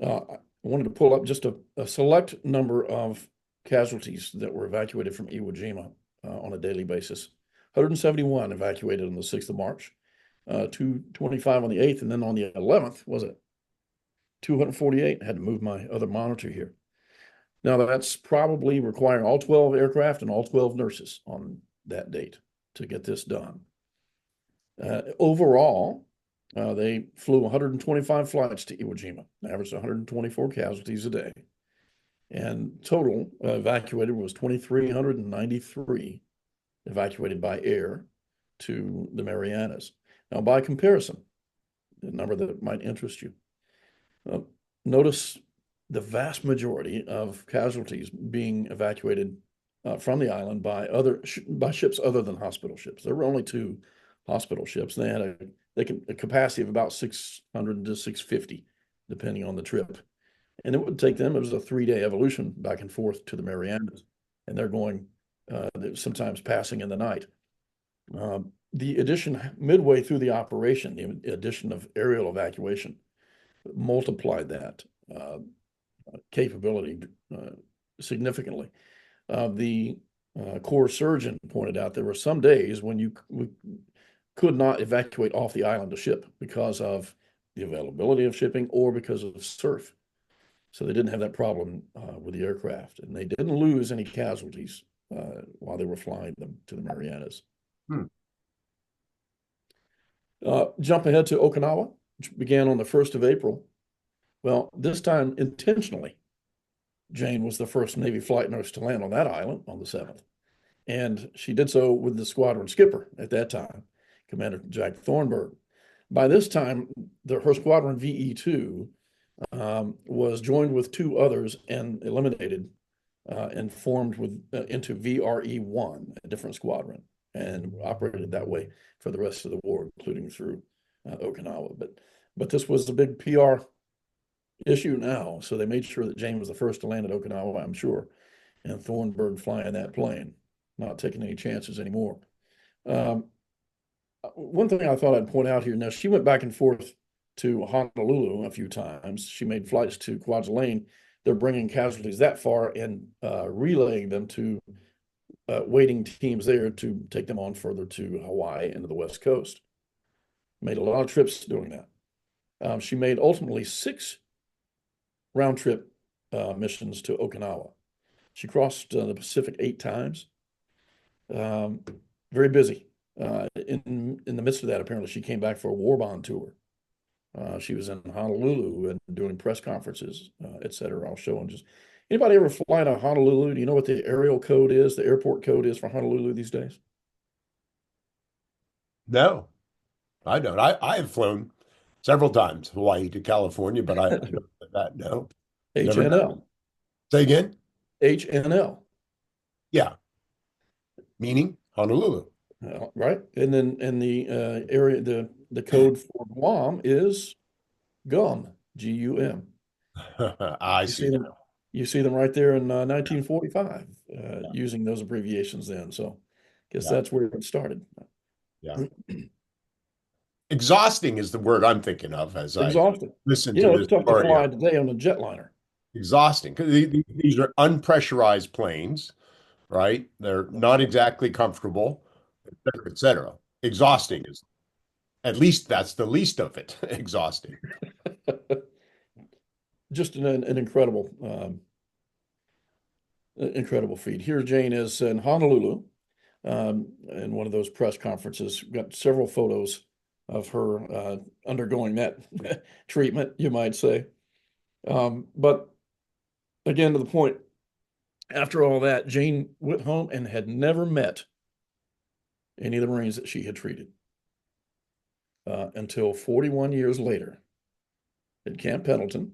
I wanted to pull up just a select number of casualties that were evacuated from Iwo Jima on a daily basis. 171 evacuated on the 6th of March, 225 on the 8th, and then on the 11th, was it 248? I had to move my other monitor here. Now, that's probably requiring all 12 aircraft and all 12 nurses on that date to get this done. Overall, they flew 125 flights to Iwo Jima, averaged 124 casualties a day. And total evacuated was 2,393 evacuated by air, to the Marianas. Now, by comparison, the number that might interest you, notice the vast majority of casualties being evacuated from the island by ships other than hospital ships. There were only 2 hospital ships. They had a capacity of about 600 to 650, depending on the trip. And it would take them, it was a 3-day evolution back and forth to the Marianas. And they're going, sometimes passing in the night. The addition midway through the operation, the addition of aerial evacuation multiplied that capability significantly. The Corps surgeon pointed out there were some days when we could not evacuate off the island to ship because of the availability of shipping or because of surf. So they didn't have that problem with the aircraft, and they didn't lose any casualties while they were flying them to the Marianas. Jump ahead to Okinawa, which began on the 1st of April. Well, this time intentionally, Jane was the first Navy flight nurse to land on that island on the 7th. And she did so with the squadron skipper at that time, Commander Jack Thornburg. By this time, her squadron VE2 was joined with 2 others and eliminated and formed into VRE1, a different squadron, and operated that way for the rest of the war, including through Okinawa. But this was the big PR issue now, so they made sure that Jane was the first to land at Okinawa, I'm sure, and Thornburg flying that plane, not taking any chances anymore. One thing I thought I'd point out here, now she went back and forth to Honolulu a few times. She made flights to Kwajalein. They're bringing casualties that far and relaying them to waiting teams there to take them on further to Hawaii and to the West Coast. Made a lot of trips doing that. She made ultimately 6 round-trip missions to Okinawa. She crossed the Pacific 8 times. Very busy. In the midst of that, apparently, she came back for a war bond tour. She was in Honolulu and doing press conferences, et cetera. I'll show them. Just anybody ever fly to Honolulu? Do you know what the aerial code is, the airport code is for Honolulu these days? No, I don't. I have flown several times, Hawaii to California, but I don't know that. No. HNL. Say again? HNL. Yeah. Meaning Honolulu. Right. And then in the area, the code for Guam is GUM, G-U-M. I see. You see them right there in 1945, using those abbreviations then. So I guess that's where it started. Yeah. Exhausting is the word I'm thinking of as Exhausting. I listen to this it's tough to fly today on a jetliner. Exhausting, because these are unpressurized planes, right? They're not exactly comfortable, et cetera. Exhausting is, at least that's the least of it. Exhausting. Just an incredible, incredible feat. Here Jane is in Honolulu, in one of those press conferences. Got several photos of her undergoing that treatment, you might say. But again, to the point, after all that, Jane went home and had never met any of the Marines that she had treated until 41 years later at Camp Pendleton,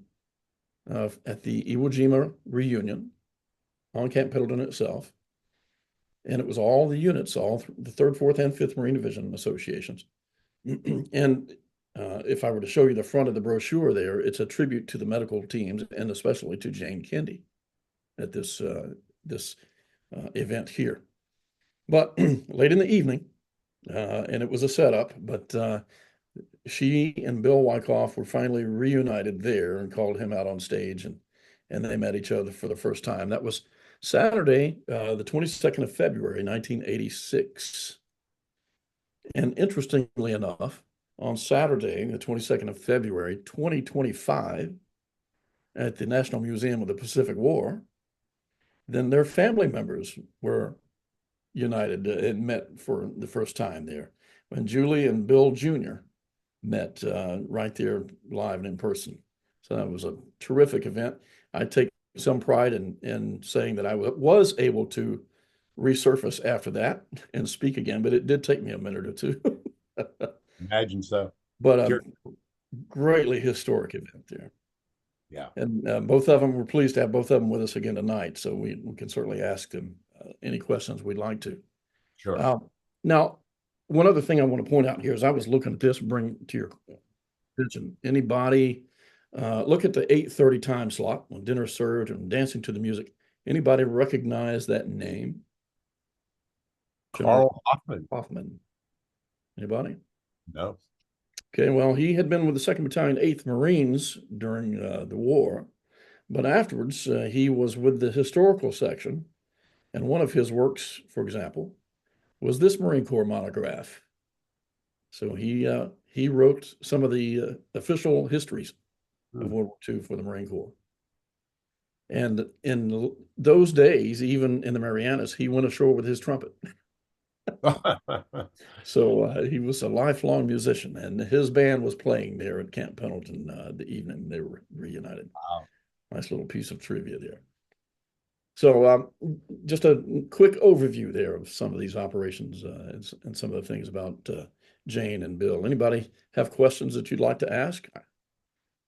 at the Iwo Jima reunion on Camp Pendleton itself. And it was all the units, all the 3rd, 4th, and 5th Marine Division associations. And if I were to show you the front of the brochure there, it's a tribute to the medical teams and especially to Jane Kendeigh at this event here. But late in the evening, and it was a setup, but she and Bill Wyckoff were finally reunited there and called him out on stage, and they met each other for the first time. That was Saturday, the 22nd of February, 1986. And interestingly enough, on Saturday, the 22nd of February, 2025, at the National Museum of the Pacific War, then their family members were united and met for the first time there when Julie and Bill Jr. met right there live and in person. So that was a terrific event. I take some pride in saying that I was able to resurface after that and speak again, but it did take me a minute or two. Imagine so. But Sure. greatly historic event there. Yeah. And both of them, we're pleased to have both of them with us again tonight. So we can certainly ask them any questions we'd like to. Sure. Now, one other thing I want to point out here is I was looking at this and bring to your attention. Anybody look at the 8:30 time slot when dinner's served and dancing to the music. Anybody recognize that name? Carl Hoffman. Hoffman. Anybody? No. Okay, well, he had been with the 2nd Battalion, 8th Marines during the war, but afterwards he was with the historical section, and one of his works, for example, was this Marine Corps monograph. So he wrote some of the official histories of World War II for the Marine Corps. And in those days, even in the Marianas, he went ashore with his trumpet. So he was a lifelong musician, and his band was playing there at Camp Pendleton the evening they were reunited. Wow. Nice little piece of trivia there. So just a quick overview there of some of these operations and some of the things about Jane and Bill. Anybody have questions that you'd like to ask?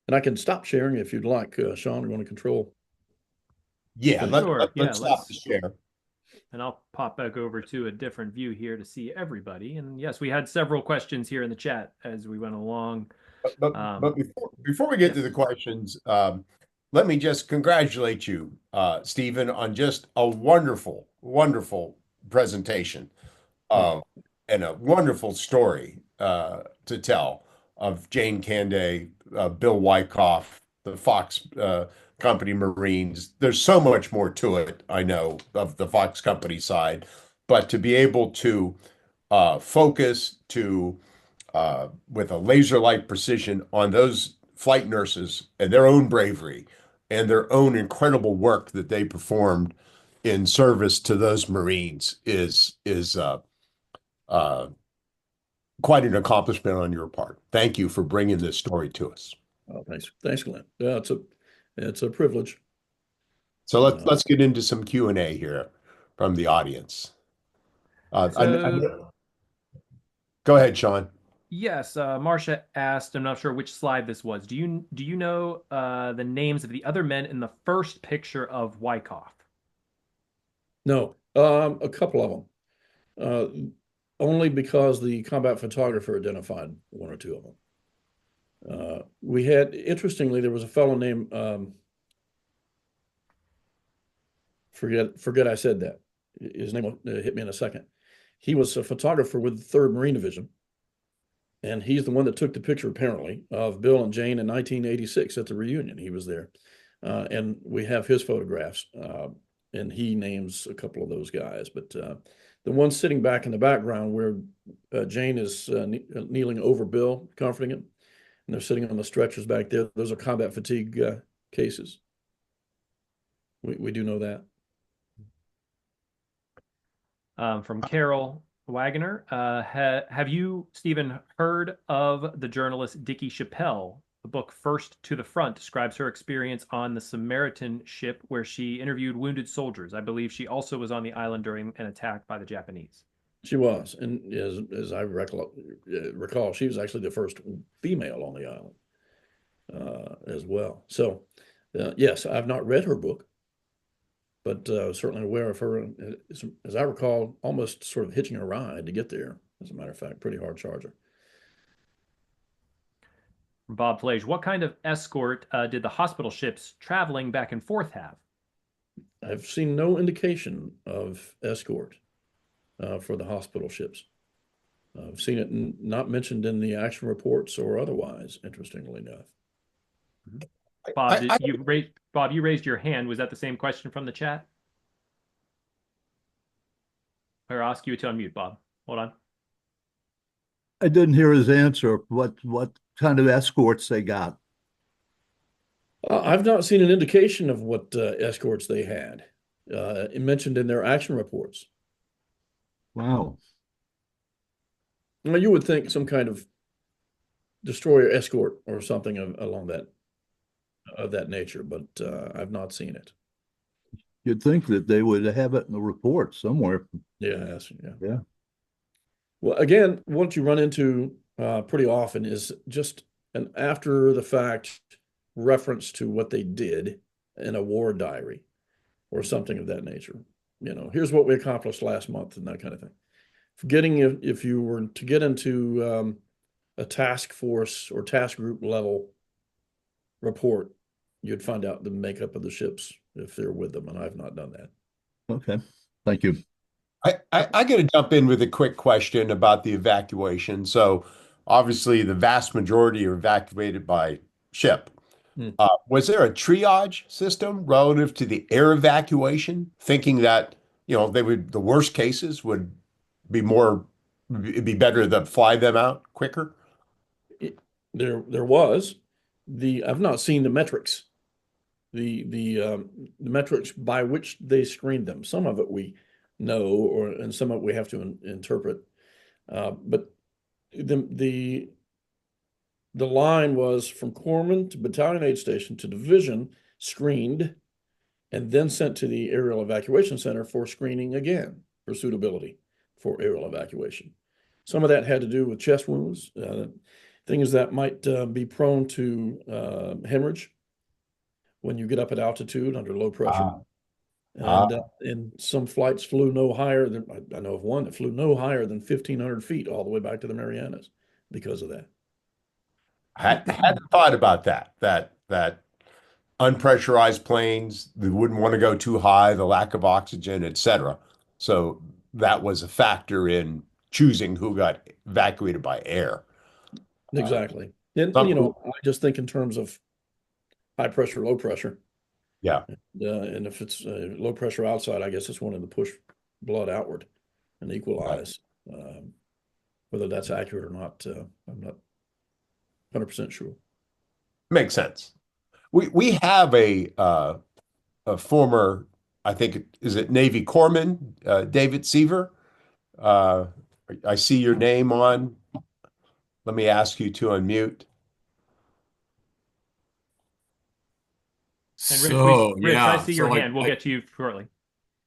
And I can stop sharing if you'd like. Sean, you want to control? Yeah, Sure. let's stop the share. And I'll pop back over to a different view here to see everybody. And yes, we had several questions here in the chat as we went along. But before we get to the questions, let me just congratulate you, Steven, on just a wonderful, wonderful presentation and a wonderful story to tell of Jane Candeigh, Bill Wyckoff, the Fox Company Marines. There's so much more to it, I know, of the Fox Company side, but to be able to focus with a laser-like precision on those flight nurses and their own bravery and their own incredible work that they performed in service to those Marines is quite an accomplishment on your part. Thank you for bringing this story to us. Oh, thanks, Glenn. Yeah, it's a privilege. So let's get into some Q&A here from the audience. Go ahead, Sean. Yes, Marcia asked, I'm not sure which slide this was. Do you know the names of the other men in the first picture of Wyckoff? No, a couple of them. Only because the combat photographer identified one or two of them. We had, interestingly, there was a fellow named, forget I said that. His name will hit me in a second. He was a photographer with the 3rd Marine Division. And he's the one that took the picture, apparently, of Bill and Jane in 1986 at the reunion. He was there. And we have his photographs. And he names a couple of those guys. But the one sitting back in the background where Jane is kneeling over Bill, comforting him, and they're sitting on the stretchers back there, those are combat fatigue cases. We do know that. From Carol Wagner, have you, Stephen, heard of the journalist Dickie Chappelle? The book First to the Front describes her experience on the Samaritan ship where she interviewed wounded soldiers. I believe she also was on the island during an attack by the Japanese. She was, and as I recall, she was actually the first female on the island as well. So, yes, I've not read her book, but certainly aware of her. As I recall, almost sort of hitching a ride to get there. As a matter of fact, pretty hard charger. Bob Flage, what kind of escort did the hospital ships traveling back and forth have? I've seen no indication of escort for the hospital ships. I've seen it not mentioned in the action reports or otherwise, interestingly enough. Bob, you raised your hand. Was that the same question from the chat? Or ask you to unmute, Bob. Hold on. I didn't hear his answer. What kind of escorts they got? I've not seen an indication of what escorts they had mentioned in their action reports. Wow. Well, you would think some kind of destroyer escort or something along that nature, but I've not seen it. You'd think that they would have it in the report somewhere. Yeah. Yeah. Well, again, what you run into pretty often is just an after the fact reference to what they did in a war diary or something of that nature. Here's what we accomplished last month and that kind of thing. Forgetting if you were to get into a task force or task group level report, you'd find out the makeup of the ships if they're with them, and I've not done that. Okay. Thank you. I got to jump in with a quick question about the evacuation. So obviously the vast majority are evacuated by ship. Was there a triage system relative to the air evacuation, thinking that, the worst cases would it'd be better to fly them out quicker? There was I've not seen the metrics, the metrics by which they screened them. Some of it we know, and some of it we have to interpret. But the line was from corpsman to battalion aid station to division, screened, and then sent to the aerial evacuation center for screening again for suitability for aerial evacuation. Some of that had to do with chest wounds, things that might be prone to hemorrhage when you get up at altitude under low pressure. And some flights flew no higher than, I know of one that flew no higher than 1,500 feet all the way back to the Marianas because of that. I hadn't thought about that unpressurized planes, they wouldn't want to go too high, the lack of oxygen, etc. So that was a factor in choosing who got evacuated by air. Exactly. And I just think in terms of high pressure, low pressure. Yeah. And if it's low pressure outside, I guess it's wanting to push blood outward and equalize. Whether that's accurate or not, I'm not 100% sure. Makes sense. We have a former, I think, is it Navy Corpsman, David Seaver? I see your name on. Let me ask you to unmute. And Rich, I see your hand. We'll get to you shortly.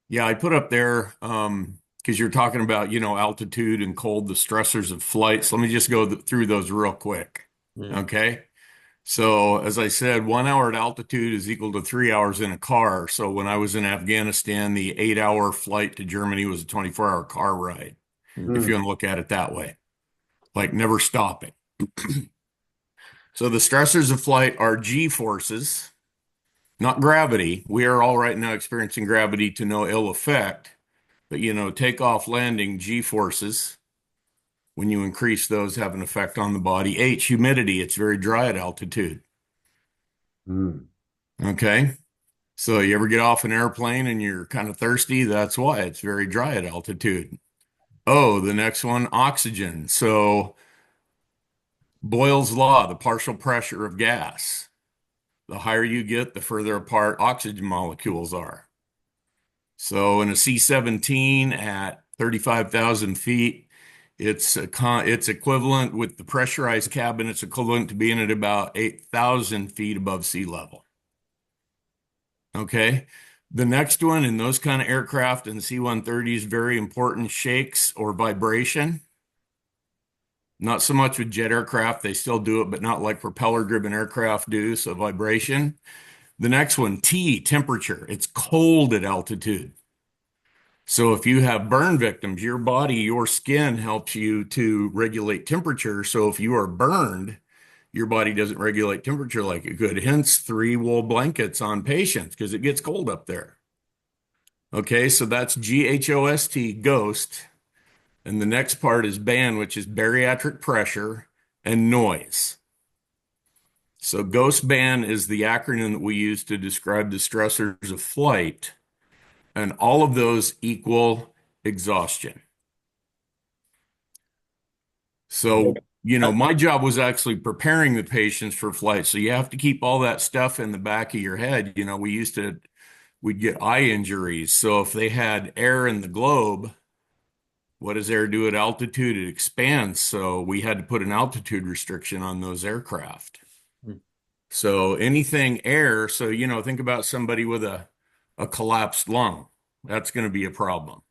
Yeah, I put up there because you're talking about, altitude and cold, the stressors of flight. So let me just go through those real quick. Okay. So as I said, 1 hour at altitude is equal to 3 hours in a car. So when I was in Afghanistan, the 8-hour flight to Germany was a 24-hour car ride, if you want to look at it that way, like never stopping. So the stressors of flight are G forces, not gravity. We are all right now experiencing gravity to no ill effect, but takeoff, landing, G forces. When you increase those, have an effect on the body. H, humidity. It's very dry at altitude. Okay. So you ever get off an airplane and you're kind of thirsty? That's why it's very dry at altitude. Oh, the next one, oxygen. So Boyle's law, the partial pressure of gas. The higher you get, the further apart oxygen molecules are. So in a C-17 at 35,000 feet, it's equivalent with the pressurized cabin. It's equivalent to being at about 8,000 feet above sea level. Okay. The next one in those kind of aircraft and C-130s, very important, shakes or vibration. Not so much with jet aircraft. They still do it, but not like propeller-driven aircraft do. So vibration. The next one, T, temperature. It's cold at altitude. So if you have burn victims, your body, your skin helps you to regulate temperature. So if you are burned, your body doesn't regulate temperature like it could. Hence 3 wool blankets on patients because it gets cold up there. Okay, so that's GHOST, ghost. And the next part is BAN, which is bariatric pressure and noise. So ghost BAN is the acronym that we use to describe the stressors of flight. And all of those equal exhaustion. So, my job was actually preparing the patients for flight. So you have to keep all that stuff in the back of your head. We'd get eye injuries. So if they had air in the globe, what does air do at altitude? It expands. So we had to put an altitude restriction on those aircraft. So anything air. So, think about somebody with a a collapsed lung. That's going to be a problem.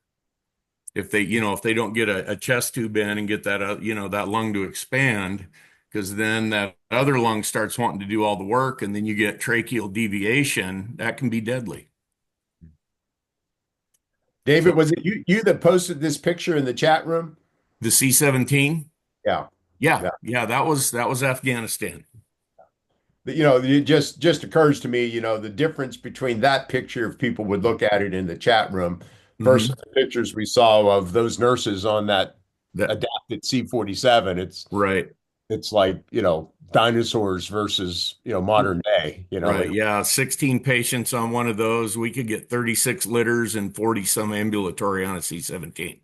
If they, if they don't get a chest tube in and get that, that lung to expand, because then that other lung starts wanting to do all the work, and then you get tracheal deviation, that can be deadly. David, was it you that posted this picture in the chat room? The C-17? Yeah. Yeah, that was Afghanistan. It just occurs to me, the difference between that picture, if people would look at it in the chat room, versus the pictures we saw of those nurses on that adapted C-47. It's like, dinosaurs versus, modern day, Right. Yeah. 16 patients on one of those. We could get 36 litters and 40 some ambulatory on a C-17.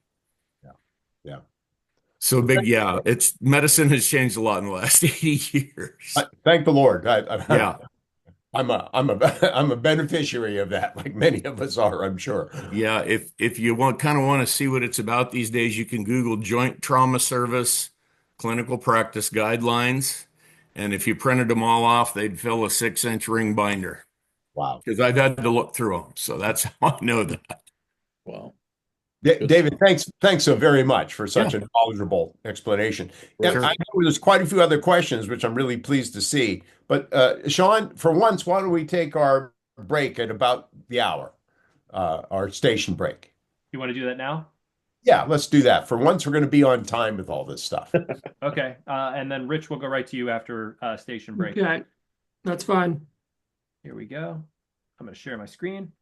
Yeah. So big. Yeah. Medicine has changed a lot in the last 80 years. Thank the Lord. Yeah. I'm a beneficiary of that, like many of us are, I'm sure. Yeah. If you kind of want to see what it's about these days, you can Google Joint Trauma Service Clinical Practice Guidelines. And if you printed them all off, they'd fill a 6-inch ring binder. Wow. Because I've had to look through them. So that's how I know that. Wow. David, thanks so very much for such a knowledgeable explanation. Sure. I know there's quite a few other questions, which I'm really pleased to see. But Sean, for once, why don't we take our break at about the hour, our station break? You want to do that now? Yeah, let's do that. For once, we're going to be on time with all this stuff. Okay. And then Rich will go right to you after station break. Okay, that's fine. Here we go. I'm going to share my screen.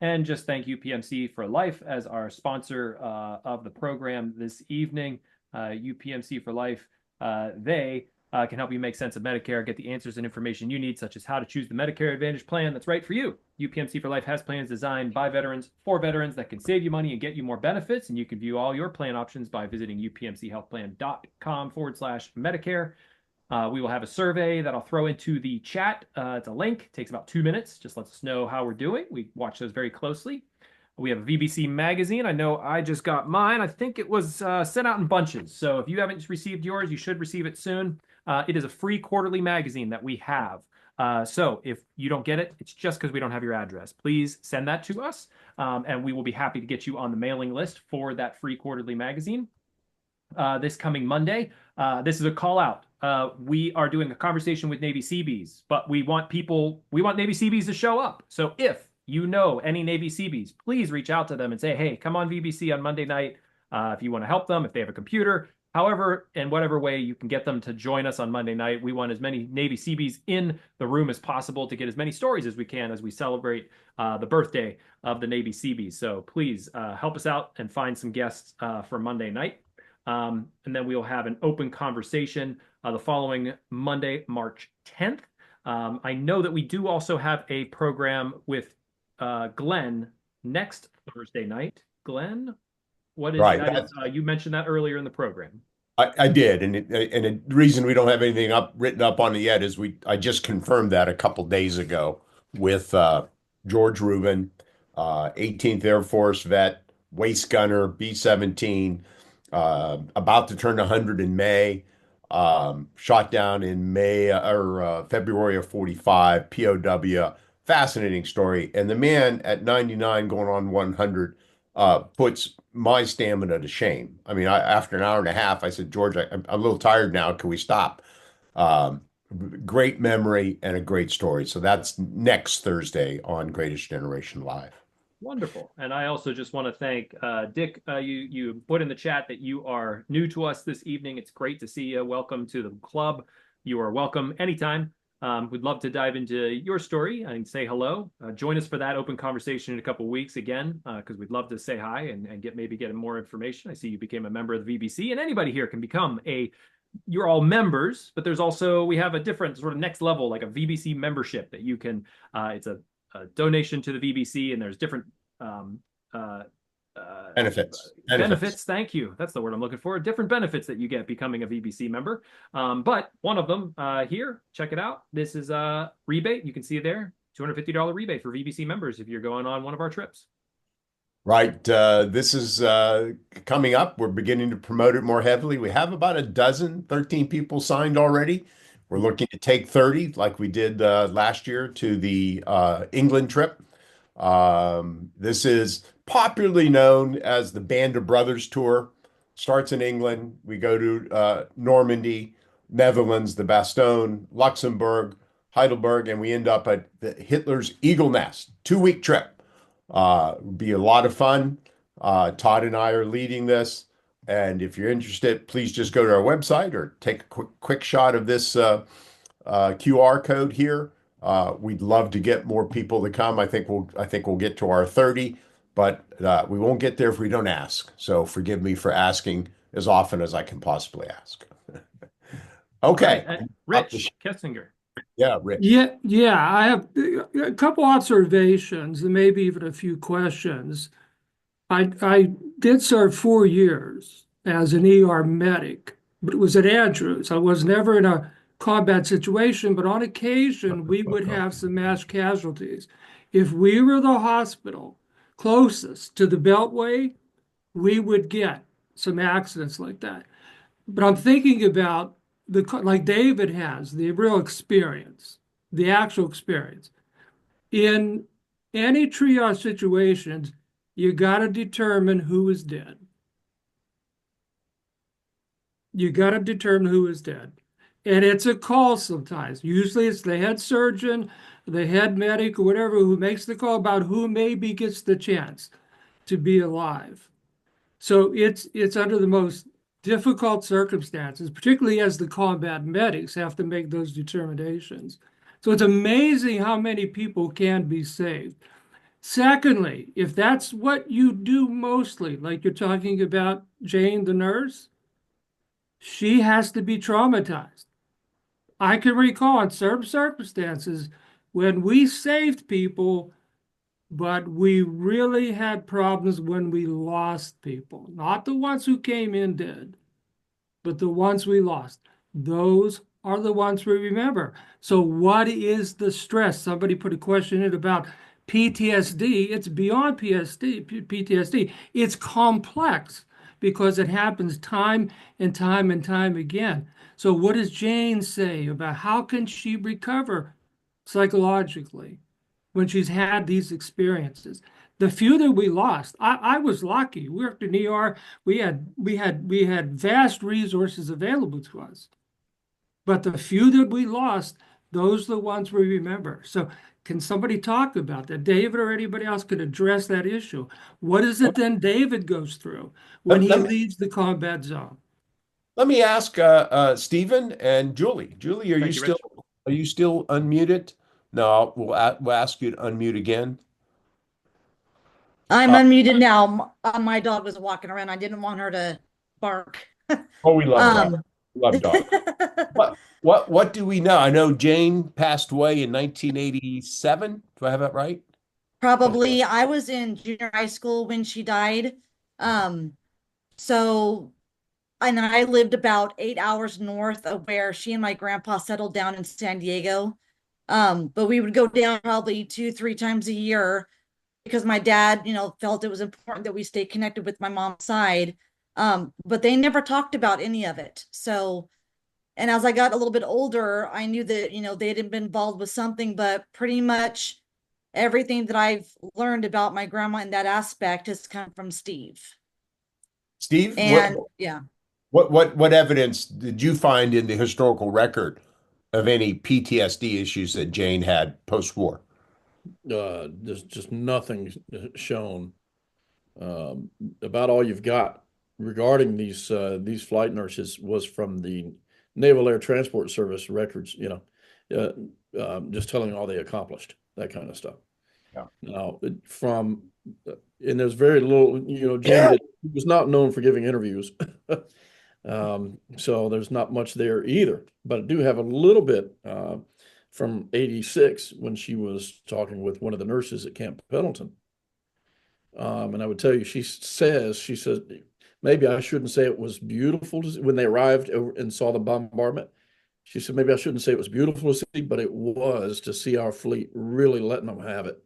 And just thank UPMC for Life as our sponsor of the program this evening. UPMC for Life, they can help you make sense of Medicare, get the answers and information you need, such as how to choose the Medicare Advantage plan that's right for you. UPMC for Life has plans designed by veterans for veterans that can save you money and get you more benefits. And you can view all your plan options by visiting upmchealthplan.com/Medicare. We will have a survey that I'll throw into the chat. It's a link. It takes about 2 minutes. Just lets us know how we're doing. We watch those very closely. We have a VBC magazine. I know I just got mine. I think it was sent out in bunches. So if you haven't received yours, you should receive it soon. It is a free quarterly magazine that we have. So if you don't get it, it's just because we don't have your address. Please send that to us, and we will be happy to get you on the mailing list for that free quarterly magazine. This coming Monday, this is a call out. We are doing a conversation with Navy Seabees, but we want Navy Seabees to show up. So if you know any Navy Seabees, please reach out to them and say, hey, come on VBC on Monday night. If you want to help them, if they have a computer, however, in whatever way you can get them to join us on Monday night. We want as many Navy Seabees in the room as possible to get as many stories as we can as we celebrate the birthday of the Navy Seabees. So please help us out and find some guests for Monday night. And then we'll have an open conversation the following Monday, March 10th. I know that we do also have a program with Glenn next Thursday night. Glenn, what is that? You mentioned that earlier in the program. I did, and the reason we don't have anything written up on it yet is I just confirmed that a couple days ago with George Rubin, 18th Air Force vet, waist gunner, B-17. About to turn 100 in May, shot down in February of 45, POW, fascinating story. And the man at 99 going on 100 puts my stamina to shame. I mean, after an hour and a half, I said, George, I'm a little tired now. Can we stop? Great memory and a great story. So that's next Thursday on Greatest Generation Live. Wonderful. And I also just want to thank Dick. You put in the chat that you are new to us this evening. It's great to see you. Welcome to the club. You are welcome anytime. We'd love to dive into your story and say hello. Join us for that open conversation in a couple of weeks again, because we'd love to say hi and get more information. I see you became a member of the VBC, and anybody here can become you're all members, but we have a different sort of next level, like a VBC membership that you can, it's a donation to the VBC, and there's different benefits. Thank you. That's the word I'm looking for. Different benefits that you get becoming a VBC member. But one of them here, check it out. This is a rebate. You can see it there. $250 rebate for VBC members if you're going on one of our trips. Right. This is coming up. We're beginning to promote it more heavily. We have about 13 people signed already. We're looking to take 30 like we did last year to the England trip. This is popularly known as the Band of Brothers tour. Starts in England. We go to Normandy, Netherlands, the Bastogne, Luxembourg, Heidelberg, and we end up at Hitler's Eagle Nest. 2-week trip. Would be a lot of fun. Todd and I are leading this. And if you're interested, please just go to our website or take a quick shot of this QR code here. We'd love to get more people to come. I think we'll get to our 30, but we won't get there if we don't ask. So forgive me for asking as often as I can possibly ask. Okay. Right. Rich Kessinger. Yeah, Rich. Yeah. I have a couple observations and maybe even a few questions. I did serve 4 years as an ER medic, but it was at Andrews. I was never in a combat situation, but on occasion we would have some mass casualties. If we were the hospital closest to the Beltway, we would get some accidents like that. But I'm thinking about like David has, the real experience, the actual experience. In any triage situations, you got to determine who is dead. You got to determine who is dead. And it's a call sometimes. Usually it's the head surgeon, the head medic, or whatever, who makes the call about who maybe gets the chance to be alive. So it's under the most difficult circumstances, particularly as the combat medics have to make those determinations. So it's amazing how many people can be saved. Secondly, if that's what you do mostly, like you're talking about Jane, the nurse, she has to be traumatized. I can recall in certain circumstances when we saved people, but we really had problems when we lost people. Not the ones who came in dead, but the ones we lost. Those are the ones we remember. So what is the stress? Somebody put a question in about PTSD. It's beyond PTSD. It's complex because it happens time and time and time again. So what does Jane say about how can she recover psychologically when she's had these experiences? The few that we lost, I was lucky. We worked in ER. We had vast resources available to us. But the few that we lost, those are the ones we remember. So can somebody talk about that? David or anybody else could address that issue. What is it then David goes through when he leaves the combat zone? Let me ask Stephen and Julie. Julie, are you still unmuted? No, we'll ask you to unmute again. I'm unmuted now. My dog was walking around. I didn't want her to bark. Oh, we love dogs. We love dogs. What do we know? I know Jane passed away in 1987. Do I have that right? Probably. I was in junior high school when she died. So, and then I lived about 8 hours north of where she and my grandpa settled down in San Diego. But we would go down probably 2-3 times a year because my dad, felt it was important that we stay connected with my mom's side. But they never talked about any of it. So, and as I got a little bit older, I knew that, they hadn't been involved with something, but pretty much everything that I've learned about my grandma in that aspect has come from Steve. Steve? And yeah. What evidence did you find in the historical record of any PTSD issues that Jane had post-war? There's just nothing shown. About all you've got regarding these flight nurses was from the Naval Air Transport Service records, just telling all they accomplished, that kind of stuff. Yeah. Now, and there's very little, Jane was not known for giving interviews. So there's not much there either, but I do have a little bit from 86 when she was talking with one of the nurses at Camp Pendleton. And I would tell you, she says, maybe I shouldn't say it was beautiful when they arrived over and saw the bombardment. She said, maybe I shouldn't say it was beautiful to see, but it was to see our fleet really letting them have it.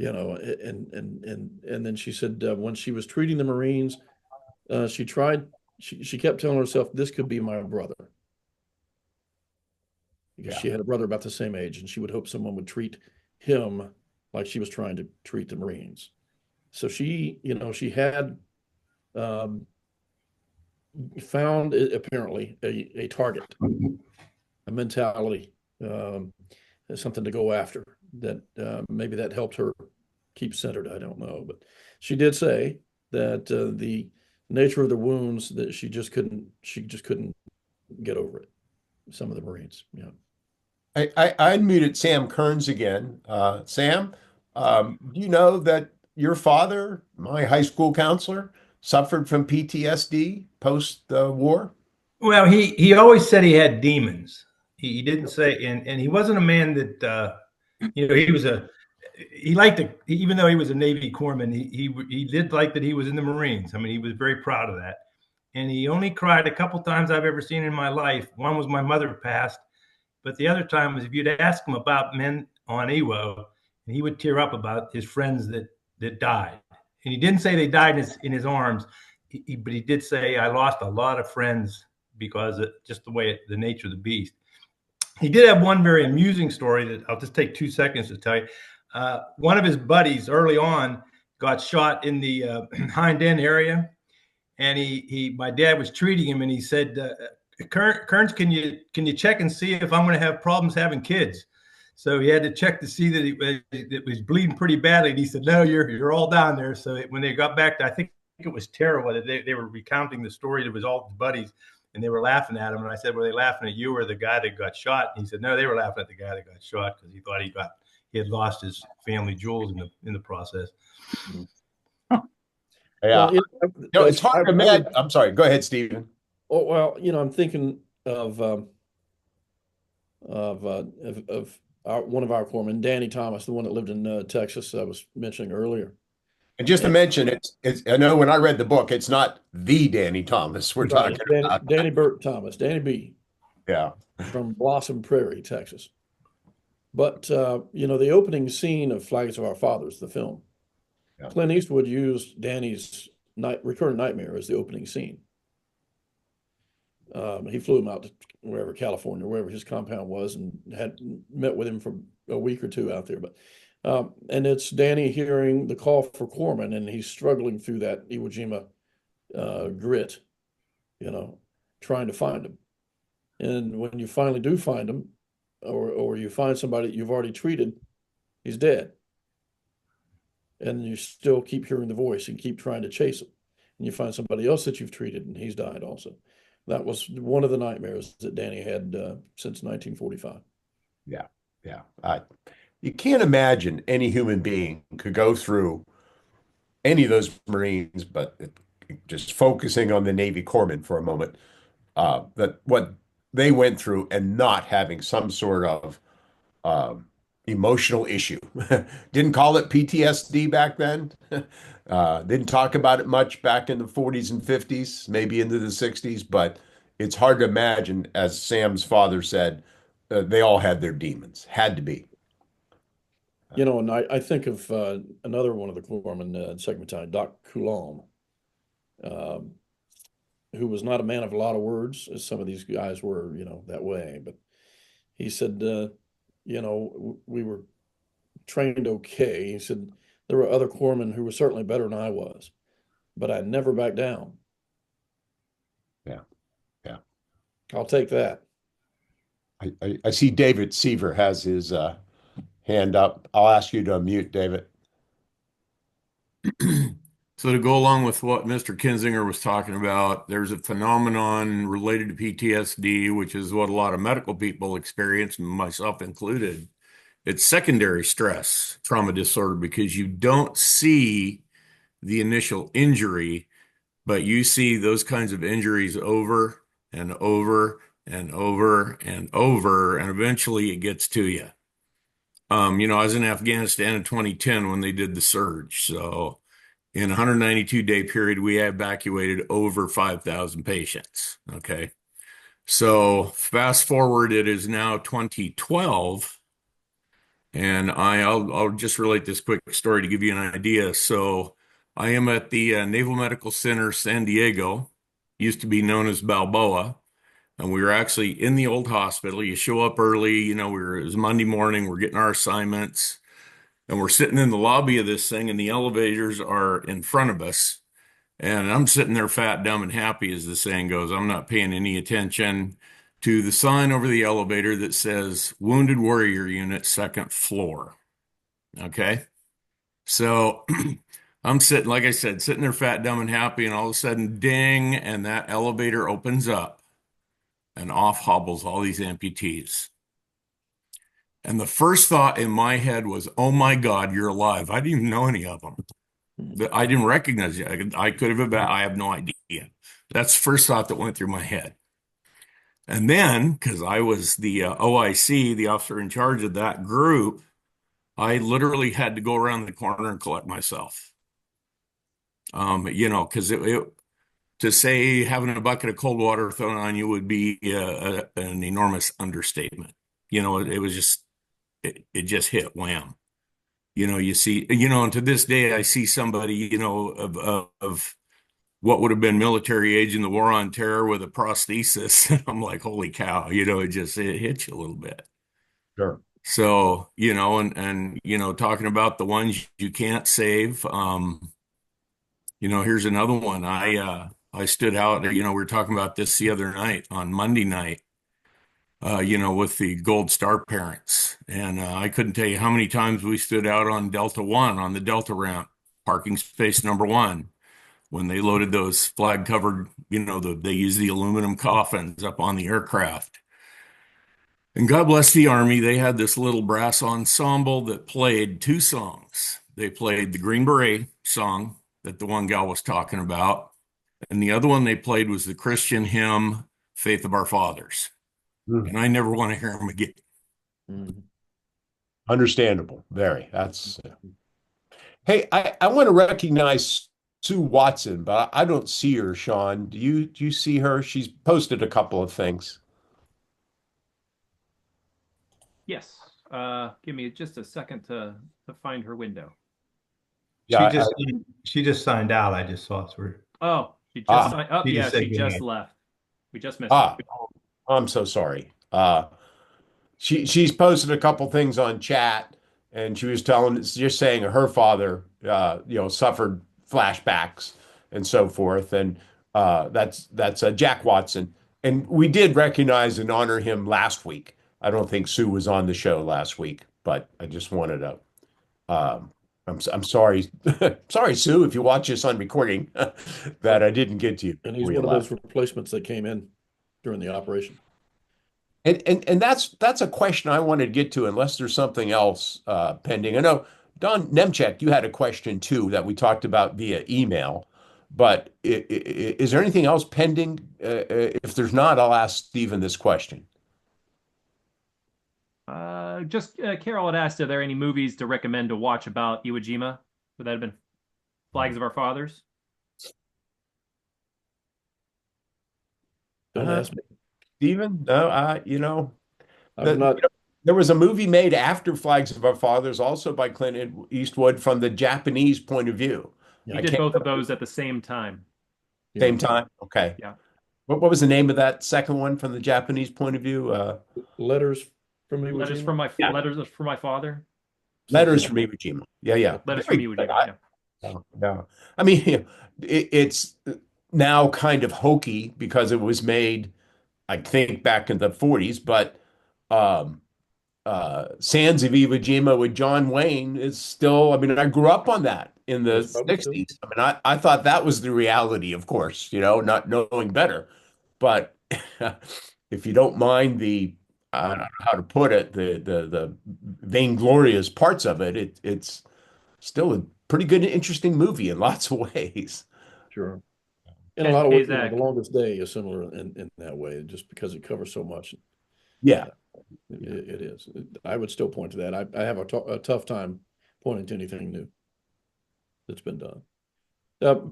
And then she said when she was treating the Marines, she kept telling herself, this could be my brother. Because she had a brother about the same age, and she would hope someone would treat him like she was trying to treat the Marines. So she, you know, she had found apparently a target, a mentality, something to go after that maybe that helped her keep centered. I don't know, but she did say that the nature of the wounds that she just couldn't get over it. Some of the Marines, yeah. I unmuted Sam Kearns again. Sam, do you know that your father, my high school counselor, suffered from PTSD post war? Well, he always said he had demons. He didn't say, and he wasn't a man that he liked to, even though he was a Navy corpsman, he did like that he was in the Marines. I mean, he was very proud of that. And he only cried a couple times I've ever seen in my life. One was my mother passed, but the other time was if you'd ask him about men on Iwo, and he would tear up about his friends that died. And he didn't say they died in his arms, but he did say, I lost a lot of friends because of just the nature of the beast. He did have one very amusing story that I'll just take 2 seconds to tell you. One of his buddies early on got shot in the hind end area. And my dad was treating him, and he said, Kearns, can you check and see if I'm going to have problems having kids? So he had to check to see that it was bleeding pretty badly. And he said, no, you're all down there. So when they got back, I think it was terrible. They were recounting the story. It was all his buddies, and they were laughing at him. And I said, were they laughing at you or the guy that got shot? And he said, no, they were laughing at the guy that got shot because he thought he had lost his family jewels in the process. Yeah, well, it's hard to imagine. I'm sorry. Go ahead, Stephen. Oh well, I'm thinking of one of our corpsmen, Danny Thomas, the one that lived in Texas, I was mentioning earlier. And just to mention, it's I know when I read the book, it's not the Danny Thomas we're talking about. Danny Burt Thomas, Danny B. Yeah, from Blossom Prairie, Texas. But the opening scene of Flags of Our Fathers, the film. Yeah. Clint Eastwood used Danny's recurring nightmare as the opening scene. He flew him out to wherever, California, wherever his compound was, and had met with him for a week or two out there. But and it's Danny hearing the call for corpsmen, and he's struggling through that Iwo Jima grit, trying to find him. And when you finally do find him, or you find somebody you've already treated, he's dead. And you still keep hearing the voice and keep trying to chase him. And you find somebody else that you've treated, and he's died also. That was one of the nightmares that Danny had since 1945. Yeah. You can't imagine any human being could go through any of those Marines, but just focusing on the Navy corpsmen for a moment, that what they went through and not having some sort of emotional issue. Didn't call it PTSD back then. Didn't talk about it much back in the 40s and 50s, maybe into the 60s, but it's hard to imagine, as Sam's father said, they all had their demons. Had to be. And I think of another one of the corpsmen in 2nd Battalion, Doc Coulomb, who was not a man of a lot of words, as some of these guys were, that way. But he said, we were trained okay. He said, there were other corpsmen who were certainly better than I was, but I never backed down. Yeah. I'll take that. I see David Seaver has his hand up. I'll ask you to unmute, David. So to go along with what Mr. Kinzinger was talking about, there's a phenomenon related to PTSD, which is what a lot of medical people experience, myself included. It's secondary stress trauma disorder, because you don't see the initial injury, but you see those kinds of injuries over and over and over and over, and eventually it gets to you. I was in Afghanistan in 2010 when they did the surge. So in a 192-day period, we evacuated over 5,000 patients. Okay. So fast forward, it is now 2012. And I'll just relate this quick story to give you an idea. So I am at the Naval Medical Center, San Diego, used to be known as Balboa. And we were actually in the old hospital. You show up early, it was Monday morning, we're getting our assignments. And we're sitting in the lobby of this thing, and the elevators are in front of us. And I'm sitting there fat, dumb, and happy, as the saying goes. I'm not paying any attention to the sign over the elevator that says Wounded Warrior Unit, second floor. Okay. So I'm sitting, like I said, sitting there fat, dumb, and happy, and all of a sudden, ding, and that elevator opens up, and off hobbles all these amputees. And the first thought in my head was, oh my God, you're alive. I didn't even know any of them. I didn't recognize you. I could have been, I have no idea. That's the first thought that went through my head. And then, because I was the OIC, the officer in charge of that group, I literally had to go around the corner and collect myself. Because to say having a bucket of cold water thrown on you would be an enormous understatement. It was just, it just hit wham. You see, and to this day, I see somebody, of what would have been military age in the war on terror with a prosthesis. I'm like, holy cow, it hits you a little bit. Sure. So, and talking about the ones you can't save, here's another one. I stood out, we were talking about this the other night on Monday night, with the Gold Star parents. And I couldn't tell you how many times we stood out on Delta 1 on the Delta ramp, parking space number 1, when they loaded those flag covered, they used the aluminum coffins up on the aircraft. And God bless the Army, they had this little brass ensemble that played 2 songs. They played the Green Beret song that the one gal was talking about, and the other one they played was the Christian hymn, Faith of Our Fathers. And I never want to hear them again. Understandable. Very. That's. Hey, I want to recognize Sue Watson, but I don't see her, Sean. Do you see her? She's posted a couple of things. Yes. Give me just a second to find her window. Yeah, she just signed out. I just saw through. Oh, she just signed up. Yeah, she just left. We just missed her. I'm so sorry. She's posted a couple things on chat, and she was just saying her father, suffered flashbacks and so forth, and that's Jack Watson, and we did recognize and honor him last week. I don't think Sue was on the show last week, but I just wanted to. I'm sorry, sorry, Sue, if you watch this on recording, that I didn't get to you. And he's one of those replacements that came in during the operation. And that's a question I wanted to get to, unless there's something else pending. I know, Don Nemchek, you had a question too that we talked about via email, but is there anything else pending? If there's not, I'll ask Steven this question. Carol had asked, are there any movies to recommend to watch about Iwo Jima? Would that have been Flags of Our Fathers? Don't ask me. Steven? No, I'm not. There was a movie made after Flags of Our Fathers, also by Clint Eastwood, from the Japanese point of view. You did both of those at the same time. Same time? Okay. Yeah. What was the name of that second one from the Japanese point of view? Letters from Iwo Jima? Letters from my father. Letters from Iwo Jima. Yeah. Letters from Iwo Jima. Yeah. I mean, it's now kind of hokey because it was made, I think, back in the 40s, but Sands of Iwo Jima with John Wayne is still, I mean, I grew up on that in the 60s. I mean, I thought that was the reality, of course, not knowing better. But if you don't mind the, I don't know how to put it, the vainglorious parts of it, it's still a pretty good, interesting movie in lots of ways. Sure. In a lot of ways, The Longest Day is similar in that way, just because it covers so much. Yeah. It is. I would still point to that. I have a tough time pointing to anything new that's been done.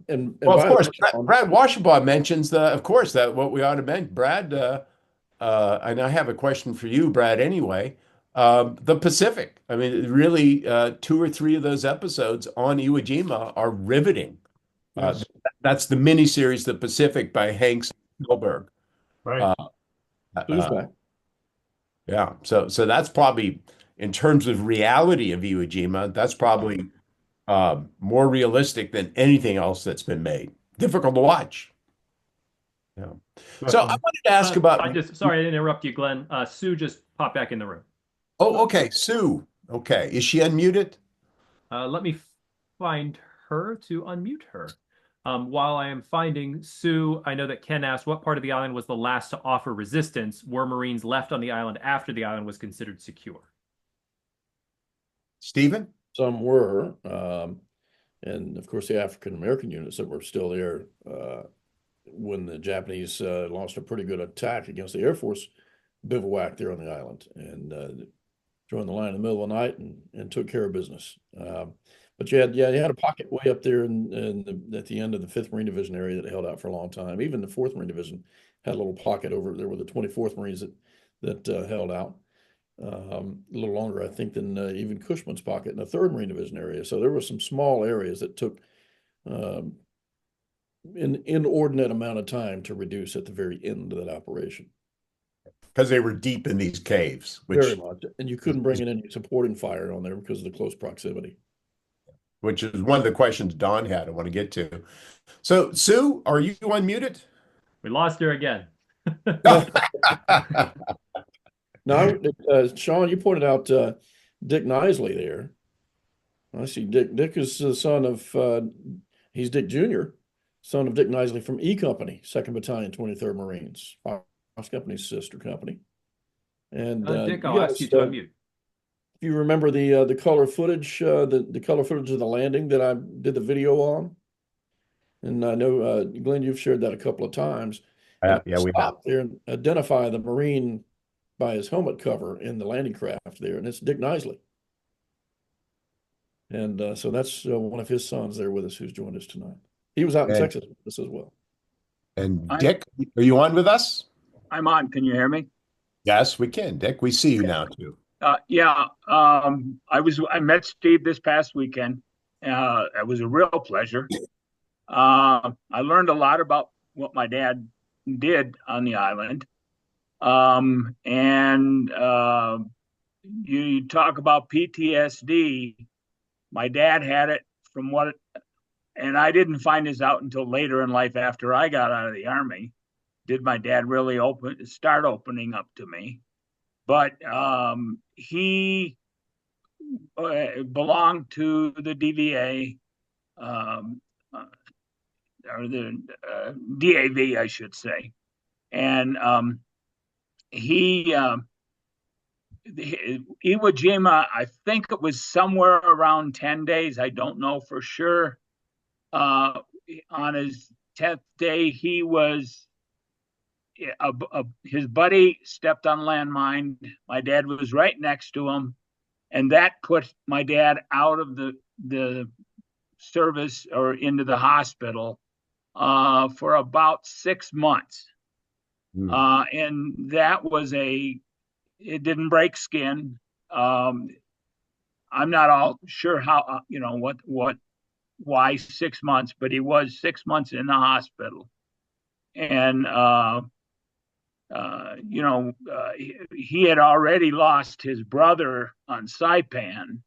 And well, of course, Brad Washabaugh mentions of course, that what we ought to mention, Brad, and I have a question for you, Brad, anyway. The Pacific. I mean, really, 2 or 3 of those episodes on Iwo Jima are riveting. Yes. That's the miniseries, The Pacific, by Hank Spielberg. Right. Who's back? Yeah. So that's probably, in terms of reality of Iwo Jima, that's probably more realistic than anything else that's been made. Difficult to watch. Yeah. So I wanted to ask about. Sorry to interrupt you, Glenn. Sue just popped back in the room. Oh, okay, Sue. Okay, is she unmuted? Let me find her to unmute her. While I am finding Sue, I know that Ken asked what part of the island was the last to offer resistance. Were Marines left on the island after the island was considered secure? Stephen? Some were, and of course the African American units that were still there when the Japanese launched a pretty good attack against the Air Force bivouac there on the island and joined the line in the middle of the night and took care of business. But you had a pocket way up there at the end of the 5th Marine Division area that held out for a long time. Even the 4th Marine Division had a little pocket over there with the 24th Marines that held out a little longer, I think, than even Cushman's pocket in the 3rd Marine Division area. So there were some small areas that took an inordinate amount of time to reduce at the very end of that operation. Because they were deep in these caves. Very much. And you couldn't bring in any supporting fire on there because of the close proximity. Which is one of the questions Don had I want to get to. So, Sue, are you unmuted? We lost her again. No, Sean, you pointed out Dick Knisley there. I see Dick. Dick is the son of, he's Dick Jr., son of Dick Knisley from E Company, 2nd Battalion, 23rd Marines, Fox Company's sister company. And Dick, I'll ask you to unmute. If you remember the color footage, the color footage of the landing that I did the video on, and I know Glenn, you've shared that a couple of times. Yeah, we have. There and identify the Marine by his helmet cover in the landing craft there, and it's Dick Knisley. And so that's one of his sons there with us who's joined us tonight. He was out in Texas with us as well. And Dick, are you on with us? I'm on. Can you hear me? Yes, we can, Dick. We see you now too. I met Steve this past weekend. It was a real pleasure. I learned a lot about what my dad did on the island. You talk about PTSD. My dad had it and I didn't find this out until later in life after I got out of the Army. Did my dad really start opening up to me? But he belonged to the DVA, or the DAV, I should say. And Iwo Jima, I think it was somewhere around 10 days. I don't know for sure. On his 10th day, he was his buddy stepped on landmine. My dad was right next to him, and that put my dad out of the service or into the hospital for about 6 months. And that was it didn't break skin. I'm not all sure how, why 6 months, but he was 6 months in the hospital. And, he had already lost his brother on Saipan,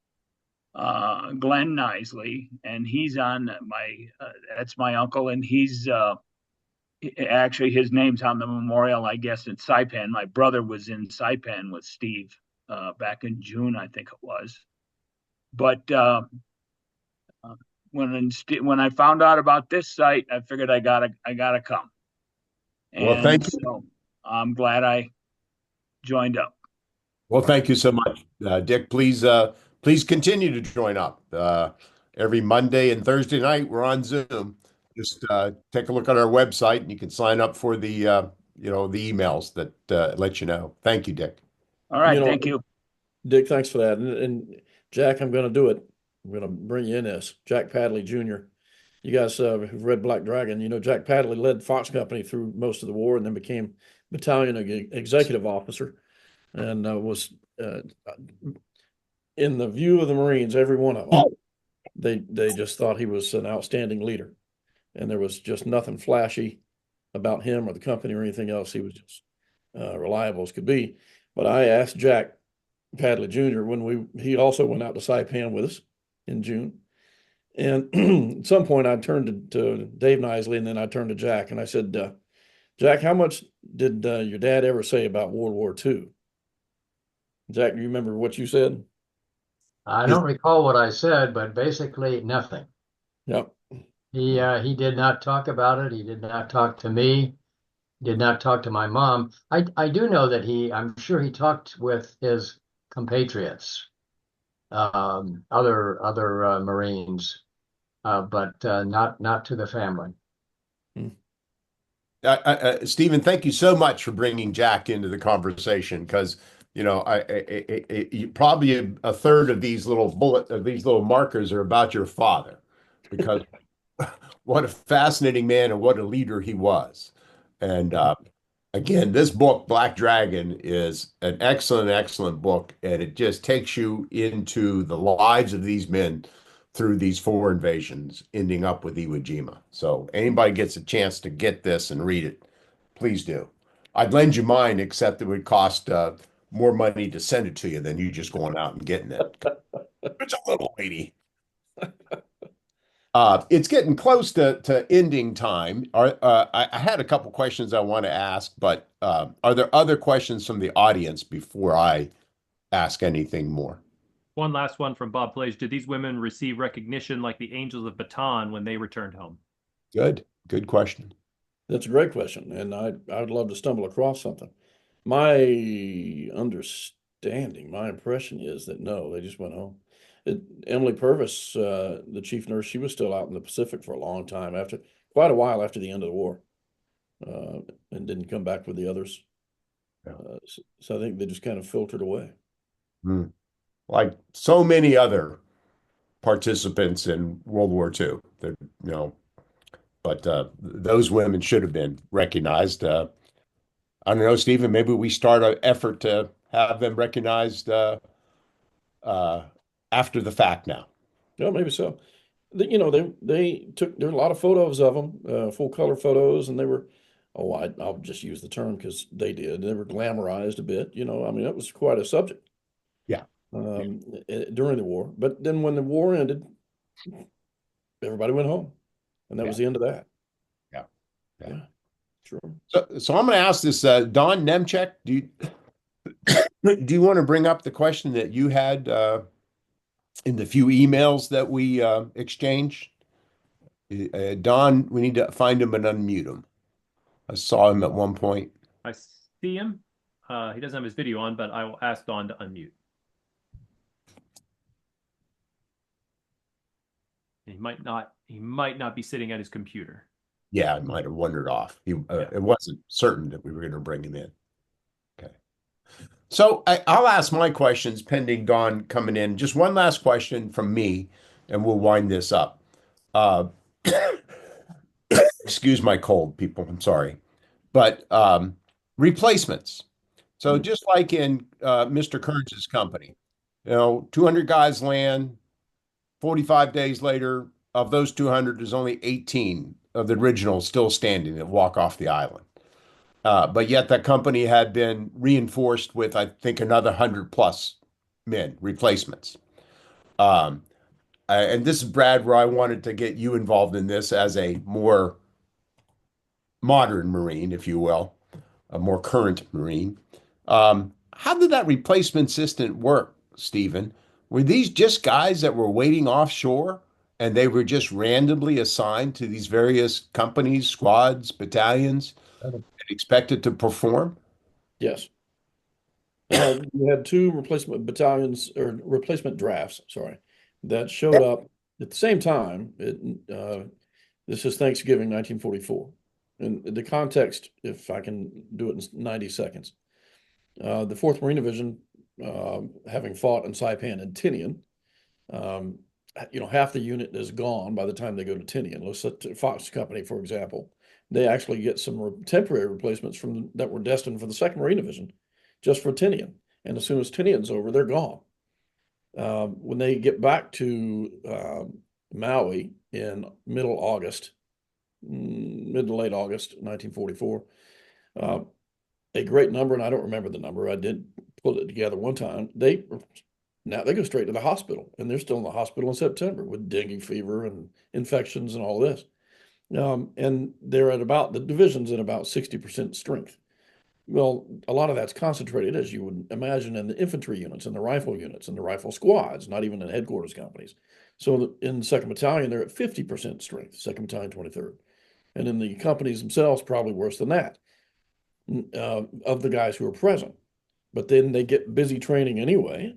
Glenn Knisley, and he's on that's my uncle, and he's, actually his name's on the memorial, I guess, in Saipan. My brother was in Saipan with Steve, back in June, I think it was. But, when I found out about this site, I figured I gotta come. Well, thank you. So I'm glad I joined up. Well, thank you so much, Dick. Please continue to join up. Every Monday and Thursday night, we're on Zoom. Just take a look at our website, and you can sign up for the the emails that let you know. Thank you, Dick. All right, thank you, Dick. Thanks for that. And Jack, I'm going to do it. I'm going to bring you in this. Jack Padley Jr. You guys have read Black Dragon. Jack Padley led Fox Company through most of the war and then became battalion executive officer and was in the view of the Marines, every one of them. They just thought he was an outstanding leader. And there was just nothing flashy about him or the company or anything else. He was just reliable as could be. But I asked Jack Padley Jr. when he also went out to Saipan with us in June. And at some point I turned to Dave Nisley, and then I turned to Jack, and I said, Jack, how much did your dad ever say about World War II? Jack, do you remember what you said? I don't recall what I said, but basically nothing. Yep. He did not talk about it. He did not talk to me. Did not talk to my mom. I do know that I'm sure he talked with his compatriots, other Marines, but not to the family. Stephen, thank you so much for bringing Jack into the conversation, because probably a third of these little markers are about your father, because what a fascinating man and what a leader he was. And again, this book, Black Dragon, is an excellent book, and it just takes you into the lives of these men through these 4 invasions, ending up with Iwo Jima. So anybody gets a chance to get this and read it, please do. I'd lend you mine, except it would cost more money to send it to you than you just going out and getting it. It's a little weighty. It's getting close to ending time. I had a couple questions I want to ask, but are there other questions from the audience before I ask anything more? One last one from Bob Plage. Did these women receive recognition like the Angels of Bataan when they returned home? Good question. That's a great question, and I would love to stumble across something. My understanding, my impression is that no, they just went home. Emily Purvis, the chief nurse, she was still out in the Pacific for a long time, quite a while after the end of the war, and didn't come back with the others. Yeah. So I think they just kind of filtered away. Like so many other participants in World War II, but those women should have been recognized. I don't know, Stephen, maybe we start an effort to have them recognized after the fact now. Yeah, maybe so. They took, there were a lot of photos of them, full color photos, and they were, I'll just use the term because they did. They were glamorized a bit, I mean, it was quite a subject. Yeah. During the war. But then when the war ended, everybody went home, and that was the end of that. Yeah. Sure. So I'm going to ask this, Don Nemchek, do you want to bring up the question that you had in the few emails that we exchanged? Don, we need to find him and unmute him. I saw him at one point. I see him. He doesn't have his video on, but I will ask Don to unmute. He might not be sitting at his computer. Yeah, I might have wandered off. It wasn't certain that we were going to bring him in. Okay. So I'll ask my questions pending Don coming in. Just one last question from me, and we'll wind this up. Excuse my cold, people. I'm sorry. But replacements. So just like in Mr. Kearns' company, 200 guys land, 45 days later, of those 200, there's only 18 of the originals still standing that walk off the island. But yet that company had been reinforced with, I think, another 100+ men, replacements. And this is, Brad, where I wanted to get you involved in this as a more modern Marine, if you will, a more current Marine. How did that replacement system work, Stephen? Were these just guys that were waiting offshore and they were just randomly assigned to these various companies, squads, battalions, and expected to perform? Yes. We had 2 replacement battalions, or replacement drafts, sorry, that showed up at the same time. This is Thanksgiving 1944. And the context, if I can do it in 90 seconds, the 4th Marine Division, having fought in Saipan and Tinian, half the unit is gone by the time they go to Tinian. Let's say Fox Company, for example, they actually get some temporary replacements that were destined for the 2nd Marine Division, just for Tinian. And as soon as Tinian's over, they're gone. When they get back to Maui in mid to late August 1944, a great number, and I don't remember the number, I did pulled it together one time. Now they go straight to the hospital, and they're still in the hospital in September with dengue fever and infections and all this. And they're the division's at about 60% strength. Well, a lot of that's concentrated, as you would imagine, in the infantry units and the rifle units and the rifle squads, not even in headquarters companies. So in the 2nd Battalion, they're at 50% strength, 2nd Battalion, 23rd. And in the companies themselves, probably worse than that, of the guys who are present. But then they get busy training anyway,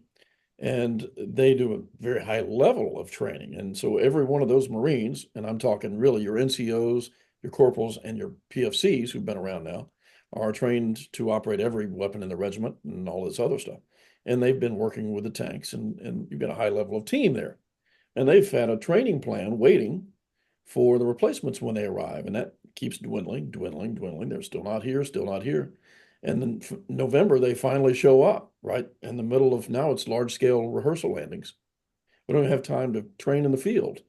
and they do a very high level of training. And so every one of those Marines, and I'm talking really your NCOs, your corporals, and your PFCs who've been around now, are trained to operate every weapon in the regiment and all this other stuff. And they've been working with the tanks, and you've got a high level of team there. And they've had a training plan waiting for the replacements when they arrive. And that keeps dwindling. They're still not here, still not here. And then November, they finally show up right in the middle of, now it's large scale rehearsal landings. We don't have time to train in the field.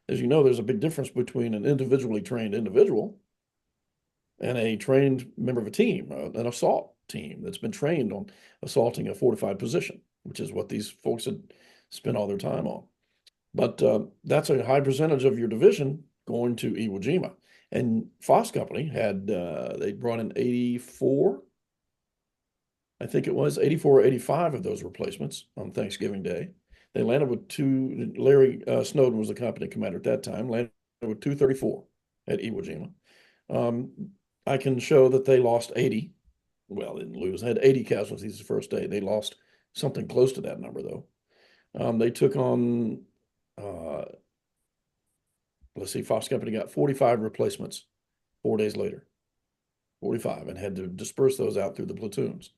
As you know, there's a big difference between an individually trained individual and a trained member of a team, an assault team that's been trained on assaulting a fortified position, which is what these folks had spent all their time on. But that's a high percentage of your division going to Iwo Jima. And Foss Company had, they brought in 84, I think it was 84 or 85 of those replacements on Thanksgiving Day. They landed with Larry Snowden was the company commander at that time, landed with 234 at Iwo Jima. I can show that they lost 80. Well, they didn't lose. They had 80 casualties the first day. They lost something close to that number, though. They took on, let's see, Fox Company got 45 replacements 4 days later. 45, and had to disperse those out through the platoons.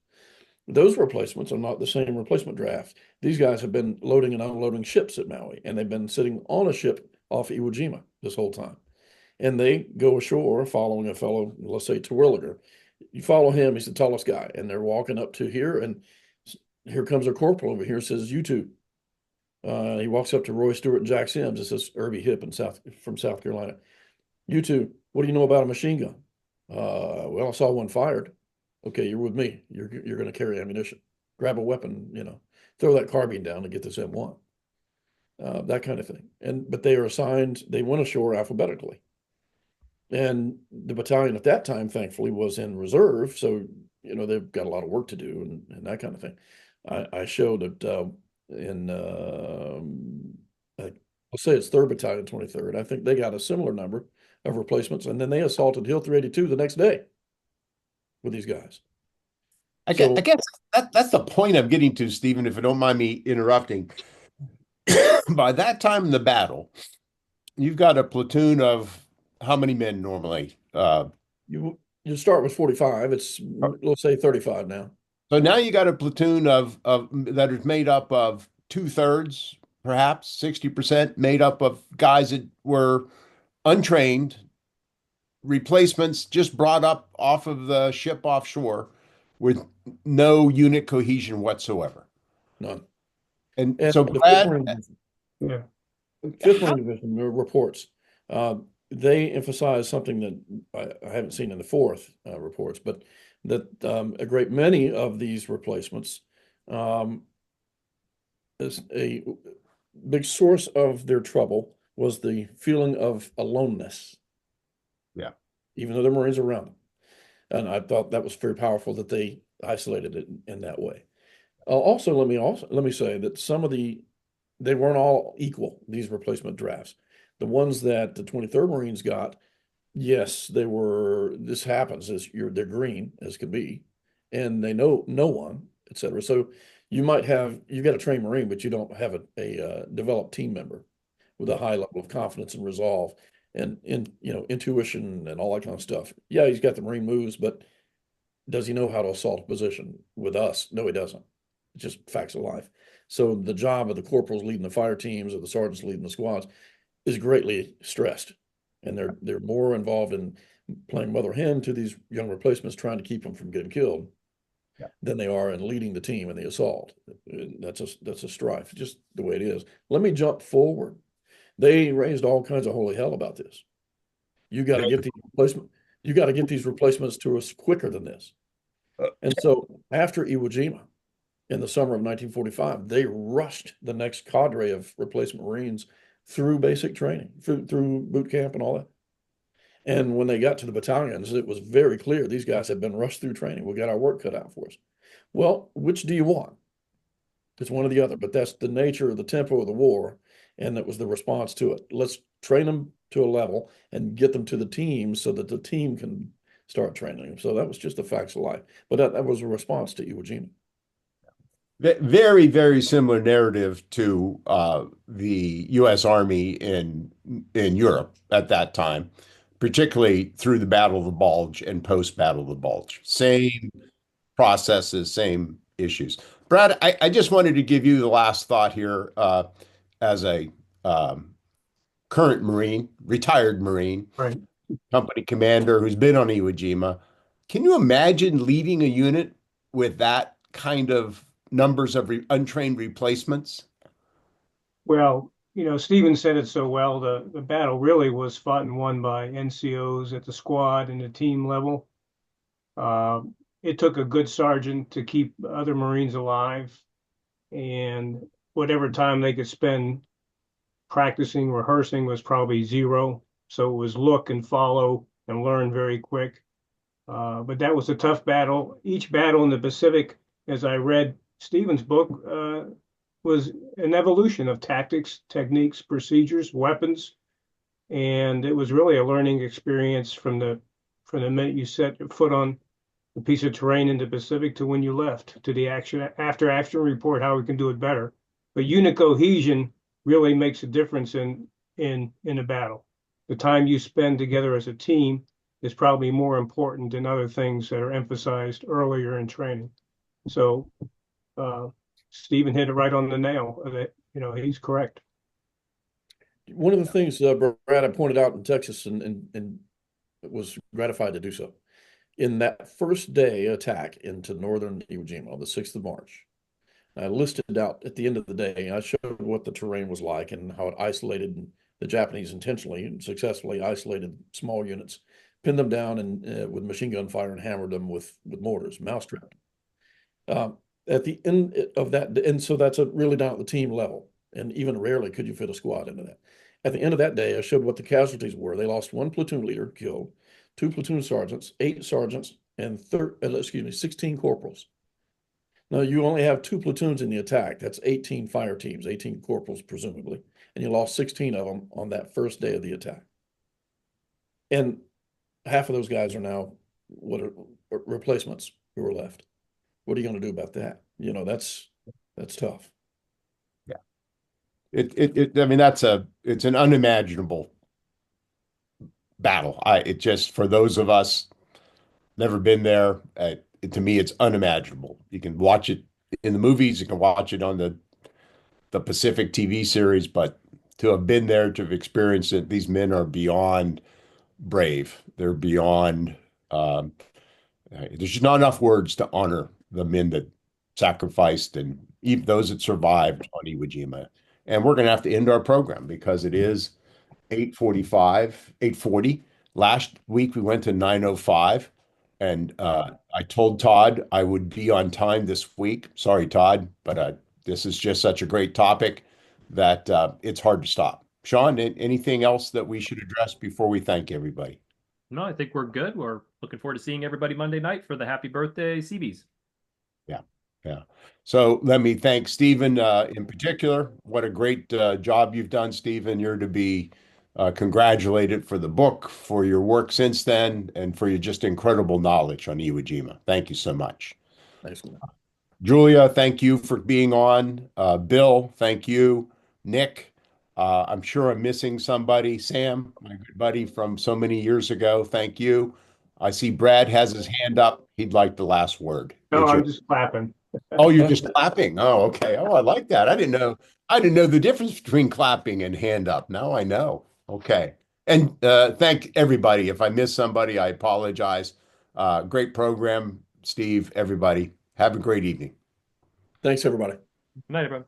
Those replacements are not the same replacement draft. These guys have been loading and unloading ships at Maui, and they've been sitting on a ship off Iwo Jima this whole time. And they go ashore following a fellow, let's say Terwilliger. You follow him, he's the tallest guy, and they're walking up to here, and here comes a corporal over here, says, "You two." He walks up to Roy Stewart and Jack Sims. This is Irby Hip from South Carolina. "You two, what do you know about a machine gun?" Well, I saw one fired." "Okay, you're with me. You're going to carry ammunition. Grab a weapon, throw that carbine down and get this M1. That kind of thing. But they are assigned, they went ashore alphabetically. And the battalion at that time, thankfully, was in reserve. So, they've got a lot of work to do and that kind of thing. I showed it I'll say it's 3rd Battalion, 23rd. I think they got a similar number of replacements. And then they assaulted Hill 382 the next day with these guys. I guess that's the point I'm getting to, Stephen, if you don't mind me interrupting. By that time in the battle, you've got a platoon of how many men normally? You start with 45. It's, let's say 35 now. So now you got a platoon of that is made up of 2/3, perhaps 60%, made up of guys that were untrained, replacements just brought up off of the ship offshore with no unit cohesion whatsoever. None. And so Brad, yeah. 5th Marine Division reports, they emphasize something that I haven't seen in the 4th reports, but that a great many of these replacements is a big source of their trouble was the feeling of aloneness. Yeah. Even though the Marines are around them. And I thought that was very powerful that they isolated it in that way. Also, let me say that they weren't all equal, these replacement drafts. The ones that the 23rd Marines got, yes, this happens, they're green as could be, and they know no one, etc. So you've got a trained Marine, but you don't have a developed team member with a high level of confidence and resolve and intuition and all that kind of stuff. Yeah, he's got the Marine moves, but does he know how to assault a position with us? No, he doesn't. It's just facts of life. So the job of the corporals leading the fire teams or the sergeants leading the squads is greatly stressed. And they're more involved in playing mother hen to these young replacements, trying to keep them from getting killed, than they are in leading the team in the assault. That's a strife, just the way it is. Let me jump forward. They raised all kinds of holy hell about this. You got to get these replacements. You got to get these replacements to us quicker than this. And so after Iwo Jima, in the summer of 1945, they rushed the next cadre of replacement Marines through basic training, through boot camp and all that. And when they got to the battalions, it was very clear these guys had been rushed through training. We got our work cut out for us. Well, which do you want? It's one or the other, but that's the nature of the tempo of the war, and that was the response to it. Let's train them to a level and get them to the team so that the team can start training them. So that was just the facts of life. But that was a response to Iwo Jima. Very, very similar narrative to the U.S. Army in Europe at that time, particularly through the Battle of the Bulge and post-Battle of the Bulge. Same processes, same issues. Brad, I just wanted to give you the last thought here as a current Marine, retired Marine, Right. company commander who's been on Iwo Jima. Can you imagine leading a unit with that kind of numbers of untrained replacements? Well, Stephen said it so well. The battle really was fought and won by NCOs at the squad and the team level. It took a good sergeant to keep other Marines alive, and whatever time they could spend practicing, rehearsing was probably zero. So it was look and follow and learn very quick. But that was a tough battle. Each battle in the Pacific, as I read Stephen's book, was an evolution of tactics, techniques, procedures, weapons, and it was really a learning experience from the minute you set your foot on a piece of terrain in the Pacific to when you left, to the after action report, how we can do it better. But unit cohesion really makes a difference in a battle. The time you spend together as a team is probably more important than other things that are emphasized earlier in training. So Stephen hit it right on the nail. That he's correct. One of the things Brad had pointed out in Texas and was gratified to do so. In that first day attack into northern Iwo Jima on the 6th of March, I listed out at the end of the day, I showed what the terrain was like and how it isolated the Japanese intentionally and successfully isolated small units, pinned them down and with machine gun fire and hammered them with mortars, mousetrapped. At the end of that, and so that's really down at the team level, and even rarely could you fit a squad into that. At the end of that day, I showed what the casualties were. They lost one platoon leader killed, 2 platoon sergeants, 8 sergeants, and 16 corporals. Now, you only have 2 platoons in the attack. That's 18 fire teams, 18 corporals, presumably. And you lost 16 of them on that first day of the attack. And half of those guys are now replacements who are left. What are you going to do about that? That's tough. Yeah. I mean, it's an unimaginable battle. It just, for those of us never been there, to me, it's unimaginable. You can watch it in the movies, you can watch it on the Pacific TV series, but to have been there, to have experienced it, these men are beyond brave. They're beyond, there's just not enough words to honor the men that sacrificed and even those that survived on Iwo Jima. And we're going to have to end our program because it is 8:40. Last week we went to 9:05. And I told Todd I would be on time this week. Sorry, Todd, but this is just such a great topic that it's hard to stop. Sean, anything else that we should address before we thank everybody? No, I think we're good. We're looking forward to seeing everybody Monday night for the happy birthday CBs. Yeah. So let me thank Stephen in particular. What a great job you've done, Stephen. You're to be congratulated for the book, for your work since then, and for your just incredible knowledge on Iwo Jima. Thank you so much. Thanks. Julia, thank you for being on. Bill, thank you. Nick, I'm sure I'm missing somebody. Sam, my good buddy from so many years ago, thank you. I see Brad has his hand up. He'd like the last word. No, I'm just clapping. Oh, you're just clapping. Oh, okay. Oh, I like that. I didn't know the difference between clapping and hand up. Now I know. Okay. And thank everybody. If I miss somebody, I apologize. Great program, Steve, everybody. Have a great evening. Thanks, everybody. Good night, everyone.